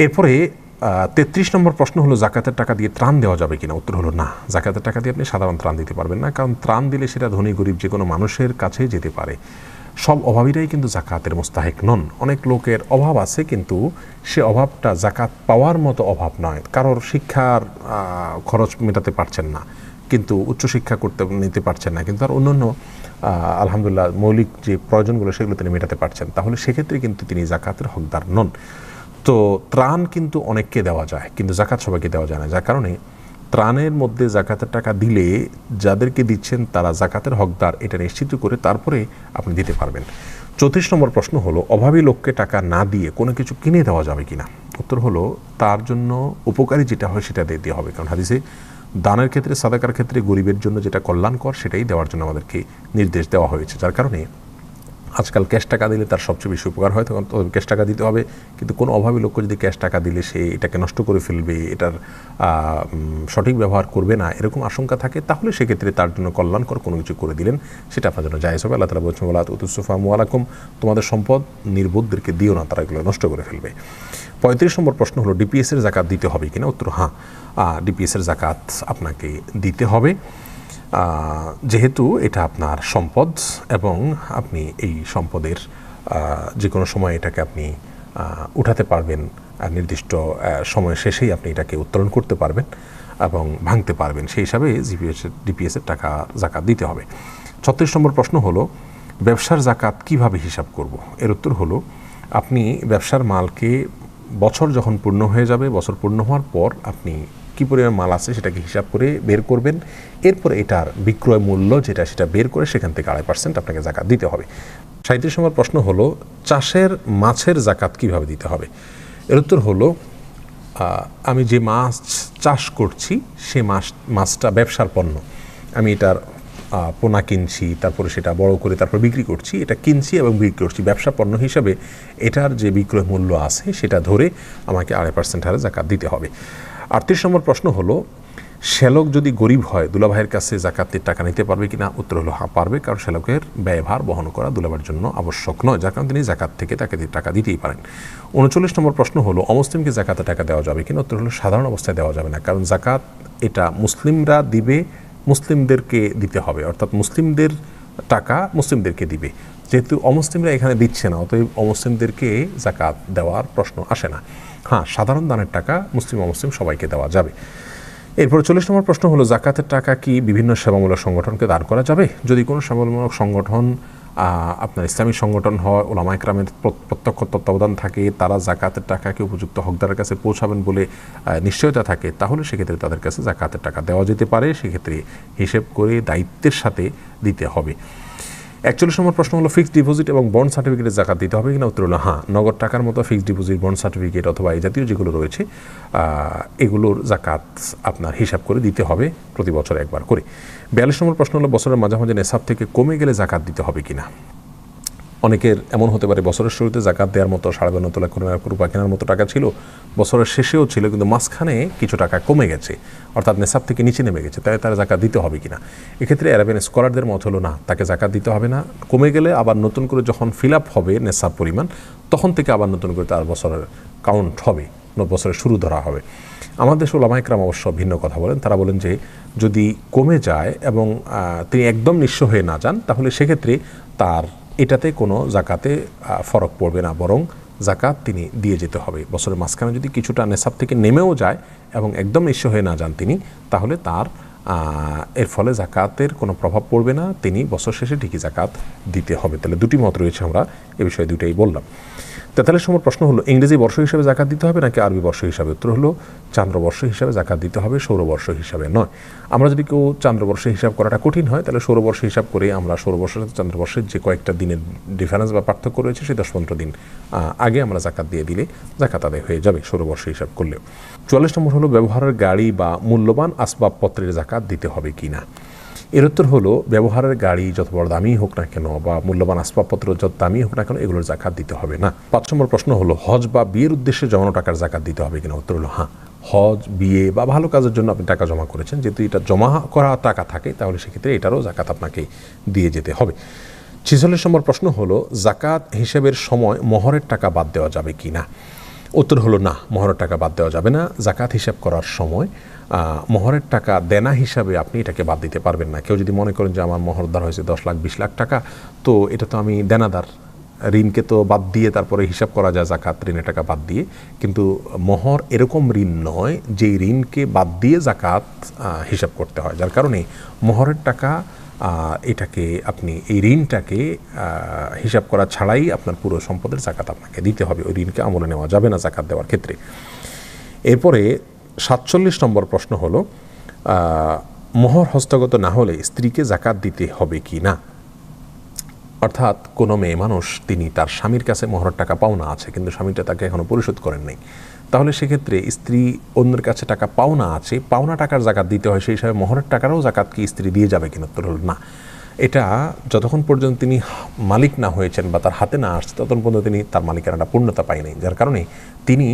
এরপরে 33 নম্বর প্রশ্ন হলো, জাকাতের টাকা দিয়ে ত্রাণ দেওয়া যাবে কিনা? উত্তর হলো না, জাকাতের টাকা দিয়ে আপনি সাধারণ ত্রাণ দিতে পারবেন না, কারণ ত্রাণ দিলে সেটা ধনী গরিব যে কোনো মানুষের কাছে যেতে পারে। সব অভাবীরাই কিন্তু জাকাতের মুস্তাহিক নন। অনেক লোকের অভাব আছে, কিন্তু সে অভাবটা জাকাত পাওয়ার মতো অভাব নয়। কারোর শিক্ষার খরচ মেটাতে পারছেন না, কিন্তু উচ্চশিক্ষা নিতে পারছেন না, কিন্তু আর অন্যান্য আলহামদুলিল্লাহ মৌলিক যে প্রয়োজনগুলো সেগুলো তিনি মেটাতে পারছেন, তাহলে সেক্ষেত্রে কিন্তু তিনি জাকাতের হকদার নন। তো ত্রাণ কিন্তু অনেককে দেওয়া যায়, কিন্তু জাকাত সবাইকে দেওয়া যায় না, যার কারণে ত্রাণের মধ্যে জাকাতের টাকা দিলে যাদেরকে দিচ্ছেন তারা জাকাতের হকদার, এটা নিশ্চিত করে তারপরে আপনি দিতে পারবেন। 34 নম্বর প্রশ্ন হলো, অভাবী লোককে টাকা না দিয়ে কোনো কিছু কিনে দেওয়া যাবে কিনা? উত্তর হলো, তার জন্য উপকারী যেটা হয় সেটা দিতে হবে, কারণ হাদিসে দানের ক্ষেত্রে, সাদাকার ক্ষেত্রে গরিবের জন্য যেটা কল্যাণকর সেটাই দেওয়ার জন্য আমাদেরকে নির্দেশ দেওয়া হয়েছে। যার কারণে আজকাল ক্যাশ টাকা দিলে তার সবচেয়ে বেশি উপকার হয়, তখন ক্যাশ টাকা দিতে হবে। কিন্তু কোনো অভাবী লোক যদি ক্যাশ টাকা দিলে সে এটাকে নষ্ট করে ফেলবে, এটার সঠিক ব্যবহার করবে না, এরকম আশঙ্কা থাকে, তাহলে সেক্ষেত্রে তার জন্য কল্যাণকর কোনো কিছু করে দিলেন, সেটা আপনার জন্য জায়েজ হবে। আল্লাহ তাআলা বলছেন, ওয়ালা তুতুসসুফা আমওয়ালাকুম, তোমাদের সম্পদ নির্বোধদেরকে দিও না, তারা এগুলো নষ্ট করে ফেলবে। 35 নম্বর প্রশ্ন হলো ডিপিএস এর জাকাত দিতে হবে কিনা? উত্তর হ্যাঁ, ডিপিএস এর জাকাত আপনাকে দিতে হবে, যেহেতু এটা আপনার সম্পদ এবং আপনি এই সম্পদের যে কোনো সময় এটাকে আপনি উঠাতে পারবেন, নির্দিষ্ট সময় শেষেই আপনি এটাকে উত্তোলন করতে পারবেন এবং ভাঙতে পারবেন, সেই হিসাবে ডিপিএসের টাকা জাকাত দিতে হবে। 36 নম্বর প্রশ্ন হলো ব্যবসার জাকাত কিভাবে হিসাব করব? এর উত্তর হলো আপনি ব্যবসার মালকে বছর যখন পূর্ণ হয়ে যাবে, বছর পূর্ণ হওয়ার পর আপনি কী পরিমাণ মাল আছে সেটাকে হিসাব করে বের করবেন, এরপর এটার বিক্রয় মূল্য যেটা সেটা বের করে সেখান থেকে 2.5% আপনাকে জাকাত দিতে হবে। 37 নম্বর প্রশ্ন হলো চাষের মাছের জাকাত কিভাবে দিতে হবে? এর উত্তর হলো আমি যে মাছ চাষ করছি সে মাছটা ব্যবসার পণ্য, আমি এটার পোনা কিনছি, তারপরে সেটা বড় করে তারপর বিক্রি করছি, এটা কিনছি এবং বিক্রি করছি, ব্যবসা পণ্য হিসাবে এটার যে বিক্রয় মূল্য আছে সেটা ধরে আমাকে 2.5% হারে জাকাত দিতে হবে। 38 নম্বর প্রশ্ন হলো শ্যালক যদি গরিব হয় দুলাভাইয়ের কাছে জাকাতের টাকা নিতে পারবে কিনা? উত্তর হলো হ্যাঁ পারবে, কারণ শ্যালকের ব্যয়ভার বহন করা দুলাভাইয়ের জন্য আবশ্যক নয়, যার কারণে তিনি জাকাত থেকে তাকে টাকা দিতেই পারেন। 39 নম্বর প্রশ্ন হলো অমুসলিমকে জাকাতে টাকা দেওয়া যাবে কিনা? উত্তর হলো সাধারণ অবস্থায় দেওয়া যাবে না, কারণ জাকাত এটা মুসলিমরা দিবে, মুসলিমদেরকে দিতে হবে, অর্থাৎ মুসলিমদের টাকা মুসলিমদেরকে দিবে, যেহেতু অমুসলিমরা এখানে দিচ্ছে না, অতএব অমুসলিমদেরকে জাকাত দেওয়ার প্রশ্ন আসে না। হ্যাঁ, সাধারণ দানের টাকা মুসলিম অমুসলিম সবাইকে দেওয়া যাবে। এরপর 40 নম্বর প্রশ্ন হলো জাকাতের টাকা কি বিভিন্ন সেবামূলক সংগঠনকে দান করা যাবে? যদি কোনো সেবামূলক সংগঠন আপনার ইসলামী সংগঠন হয়, ওলামা ইকরামের প্রত্যক্ষ তত্ত্বাবধান থাকে, তারা জাকাতের টাকাকে উপযুক্ত হকদারের কাছে পৌঁছাবেন বলে নিশ্চয়তা থাকে, তাহলে সেক্ষেত্রে তাদের কাছে জাকাতের টাকা দেওয়া যেতে পারে, সেক্ষেত্রে হিসেব করে দায়িত্বের সাথে দিতে হবে। 41 নম্বর প্রশ্ন হলো ফিক্সড ডিপোজিট এবং বন্ড সার্টিফিকেটের জাকাত দিতে হবে কিনা? উত্তর হলো হ্যাঁ, নগদ টাকার মতো ফিক্সড ডিপোজিট, বন্ড সার্টিফিকেট অথবা এই জাতীয় যেগুলো রয়েছে এগুলোর জাকাত আপনার হিসাব করে দিতে হবে প্রতি বছর একবার করে। 42 নম্বর প্রশ্ন হলো বছরের মাঝামাঝি নেশাব থেকে কমে গেলে জাকাত দিতে হবে কিনা? অনেকের এমন হতে পারে বছরের শুরুতে জাকাত দেওয়ার মতো 52 লাখ রুপা কেনার মতো টাকা ছিল, বছরের শেষেও ছিল, কিন্তু মাঝখানে কিছু টাকা কমে গেছে, অর্থাৎ নেশাব থেকে নিচে নেমে গেছে, তাই তারা জাকাত দিতে হবে কিনা? এক্ষেত্রে আরবিয়ান স্কলারদের মত হলো না, তাকে জাকাত দিতে হবে না, কমে গেলে আবার নতুন করে যখন ফিল আপ হবে নেশাব পরিমাণ তখন থেকে আবার নতুন করে তার বছরের কাউন্ট হবে, বছরের শুরু ধরা হবে। আমাদের দেশে ওলামা ইকরাম অবশ্য ভিন্ন কথা বলেন, তারা বলেন যে যদি কমে যায় এবং তিনি একদম নিঃস্ব হয়ে না যান তাহলে সেক্ষেত্রে তার এটাতে কোনো জাকাতে ফরক পড়বে না, বরং জাকাত তিনি দিয়ে যেতে হবে। বছরের মাঝখানে যদি কিছুটা নেশাব থেকে নেমেও যায় এবং একদম নিঃস্ব হয়ে না যান তিনি, তাহলে তার এর ফলে জাকাতের কোনো প্রভাব পড়বে না, তিনি বছর শেষে ঠিকই জাকাত দিতে হবে। তাহলে দুটি মত রয়েছে, আমরা এ বিষয়ে দুটাই বললাম। 43 নম্বর প্রশ্ন হলো ইংরেজি বর্ষ হিসাবে জাকাত দিতে হবে নাকি আরবি বর্ষ হিসাবে? উত্তর হলো চান্দ্রবর্ষ হিসাবে জাকাত দিতে হবে, সৌরবর্ষ হিসাবে নয়। আমরা যদি কেউ চান্দ্রবর্ষে হিসাব করাটা কঠিন হয় তাহলে সৌরবর্ষ হিসাব করে আমরা সৌরবর্ষের সাথে চান্দ্রবর্ষের যে কয়েকটা দিনের ডিফারেন্স বা পার্থক্য রয়েছে সেই 10-15 দিন আগে আমরা জাকাত দিয়ে দিলে জাকাত আদায় হয়ে যাবে সৌরবর্ষ হিসাব করলেও। 44 নম্বর হলো ব্যবহারের গাড়ি বা মূল্যবান আসবাবপত্রের জাকাত দিতে হবে কি না? এর উত্তর হলো ব্যবহারের গাড়ি যত বড় দামি হোক না কেন বা মূল্যবান আসবাবপত্র যত দামি হোক না কেন এগুলোর জাকাত দিতে হবে না। 5 নম্বর প্রশ্ন হলো হজ বা বিয়ের উদ্দেশ্যে জমানো টাকার জাকাত দিতে হবে কিনা? উত্তর হলো হ্যাঁ, হজ, বিয়ে বা ভালো কাজের জন্য আপনি টাকা জমা করেছেন, যেহেতু এটা জমা করা টাকা থাকে তাহলে সেক্ষেত্রে এটারও জাকাত আপনাকে দিয়ে যেতে হবে। 46 নম্বর প্রশ্ন হলো জাকাত হিসেবের সময় মহরের টাকা বাদ দেওয়া যাবে কি না? উত্তর হলো না, মহরের টাকা বাদ দেওয়া যাবে না। জাকাত হিসাব করার সময় মহরের টাকা দেনা হিসাবে আপনি এটাকে বাদ দিতে পারবেন না। কেউ যদি মনে করেন যে আমার মহরদার হয়েছে 10 লাখ 20 লাখ টাকা, তো এটা তো আমি দেনাদার, ঋণকে তো বাদ দিয়ে তারপরে হিসাব করা যায় জাকাত ঋণের টাকা বাদ দিয়ে, কিন্তু মহর এরকম ঋণ নয় যে ঋণকে বাদ দিয়ে জাকাত হিসাব করতে হয়, যার কারণে মহরের টাকা এটাকে আপনি এই ঋণটাকে হিসাব করা ছাড়াই আপনার পুরো সম্পদের জাকাত আপনাকে দিতে হবে, ওই ঋণকে আমলে নেওয়া যাবে না জাকাত দেওয়ার ক্ষেত্রে। এরপরে 47 নম্বর প্রশ্ন হলো মোহর হস্তগত না হলে স্ত্রীকে জাকাত দিতে হবে কি না? অর্থাৎ কোনো মেয়ে মানুষ তিনি তার স্বামীর কাছে মোহরের টাকা পাওনা আছে কিন্তু স্বামীটা তাকে এখনও পরিশোধ করেন নাই, তাহলে সেক্ষেত্রে স্ত্রী অন্যের কাছে টাকা পাওনা আছে, পাওনা টাকার জাকাত দিতে হয়, সেই হিসাবে মোহরের টাকারও জাকাত কি স্ত্রী দিয়ে যাবে কিনা? উত্তর হলো না। এটা যতক্ষণ পর্যন্ত তিনি মালিক না হয়েছেন বা তার হাতে না আসছে ততক্ষণ পর্যন্ত তিনি তার মালিকানাটা পূর্ণতা পায় নাই, যার কারণে তিনি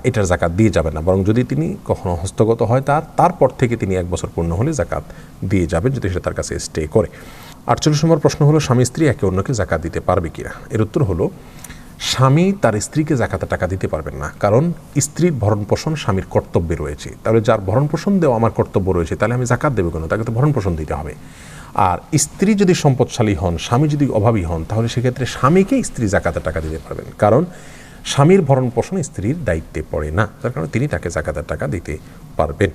এটার জাকাত দিয়ে যাবেন না, বরং যদি তিনি কখনো হস্তগত হয় তারপর থেকে তিনি 1 বছর পূর্ণ হলে জাকাত দিয়ে যাবেন যদি সেটা তার কাছে স্টে করে। 48 নম্বর প্রশ্ন হলো স্বামী স্ত্রী একে অন্যকে জাকাত দিতে পারবে কিনা? এর উত্তর হলো স্বামী তার স্ত্রীকে জাকাতের টাকা দিতে পারবেন না, কারণ স্ত্রীর ভরণ পোষণ স্বামীর কর্তব্যে রয়েছে। তাহলে যার ভরণ পোষণ দেওয়া আমার কর্তব্য রয়েছে, তাহলে আমি জাকাত দেবো কেন? তাকে তো ভরণ পোষণ দিতে হবে। আর স্ত্রী যদি সম্পদশালী হন, স্বামী যদি অভাবী হন, তাহলে সেক্ষেত্রে স্বামীকে স্ত্রী জাকাতের টাকা দিতে পারবেন, কারণ স্বামীর ভরণ পোষণ স্ত্রীর দায়িত্বে পড়ে না, তার কারণে তিনি তাকে জাকাতের টাকা দিতে পারবেন।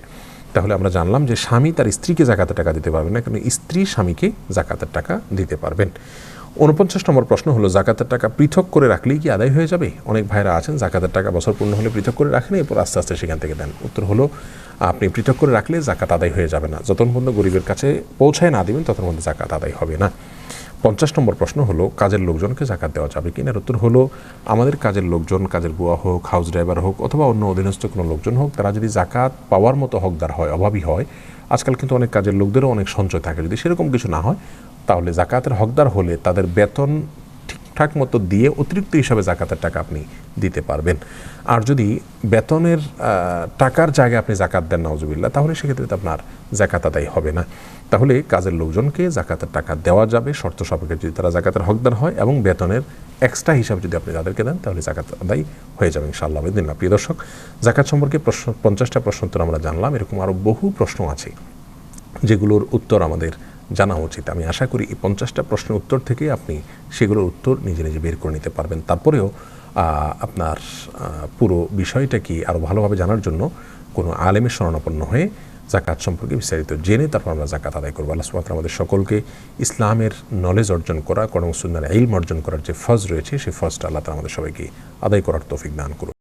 তাহলে আমরা জানলাম যে স্বামী তার স্ত্রীকে জাকাতের টাকা দিতে পারবেন না, কিন্তু স্ত্রী স্বামীকে জাকাতের টাকা দিতে পারবেন। 49 নম্বর প্রশ্ন হলো, জাকাতের টাকা পৃথক করে রাখলেই কি আদায় হয়ে যাবে? অনেক ভাইরা আছেন জাকাতের টাকা বছর পূর্ণ হলে পৃথক করে রাখেন, এরপর আস্তে আস্তে সেখান থেকে দেন। উত্তর হলো, আপনি পৃথক করে রাখলে জাকাত আদায় হয়ে যাবে না। যতক্ষণ পর্যন্ত গরিবের কাছে পৌঁছায় না দিবেন, ততক্ষণ পর্যন্ত জাকাত আদায় হবে না। 50 নম্বর প্রশ্ন হলো, কাজের লোকজনকে জাকাত দেওয়া যাবে কি না? উত্তর হলো, আমাদের কাজের লোকজন, কাজের বুয়া হোক, হাউস ড্রাইভার হোক, অথবা অন্য অধীনস্থ কোনো লোকজন হোক, তারা যদি জাকাত পাওয়ার মতো হকদার হয়, অভাবী হয়, আজকাল কিন্তু অনেক কাজের লোকদেরও অনেক সঞ্চয় থাকে, যদি সেরকম কিছু না হয়, তাহলে জাকাতের হকদার হলে তাদের বেতন ঠিকঠাক মতো দিয়ে অতিরিক্ত হিসাবে জাকাতের টাকা আপনি দিতে পারবেন। আর যদি বেতনের টাকার জায়গায় আপনি জাকাত দেন নাউজুবিল্লাহ, তাহলে সেক্ষেত্রে তো আপনার জাকাত আদায় হবে না। তাহলে কাজের লোকজনকে জাকাতের টাকা দেওয়া যাবে শর্ত সাপেক্ষে, যদি তারা জাকাতের হকদার হয় এবং বেতনের এক্সট্রা হিসাবে যদি আপনি তাদেরকে দেন, তাহলে জাকাত আদায় হয়ে যাবে ইনশাআল্লাহ বিদিনিল্লাহ। প্রিয় দর্শক, জাকাত সম্পর্কে 50টা প্রশ্ন উত্তর আমরা জানলাম। এরকম আরও বহু প্রশ্ন আছে যেগুলোর উত্তর আমাদের জানা উচিত। আমি আশা করি এই 50টা প্রশ্নের উত্তর থেকে আপনি সেগুলোর উত্তর নিজে নিজে বের করে নিতে পারবেন। তারপরেও আপনার পুরো বিষয়টা কি আরও ভালোভাবে জানার জন্য কোনো আলেমের শরণাপন্ন হয়ে জাকাত সম্পর্কে বিস্তারিত জেনে তারপর আমরা জাকাত আদায় করবো। আল্লাহ সুবহানাহু ওয়া তাআলা আমাদের সকলকে ইসলামের নলেজ অর্জন করা, কোরআন ও সুন্নাহর ইলম অর্জন করার যে ফরজ রয়েছে, সেই ফরজটা আল্লাহ তাআলা আমাদের সবাইকে আদায় করার তৌফিক দান করুন।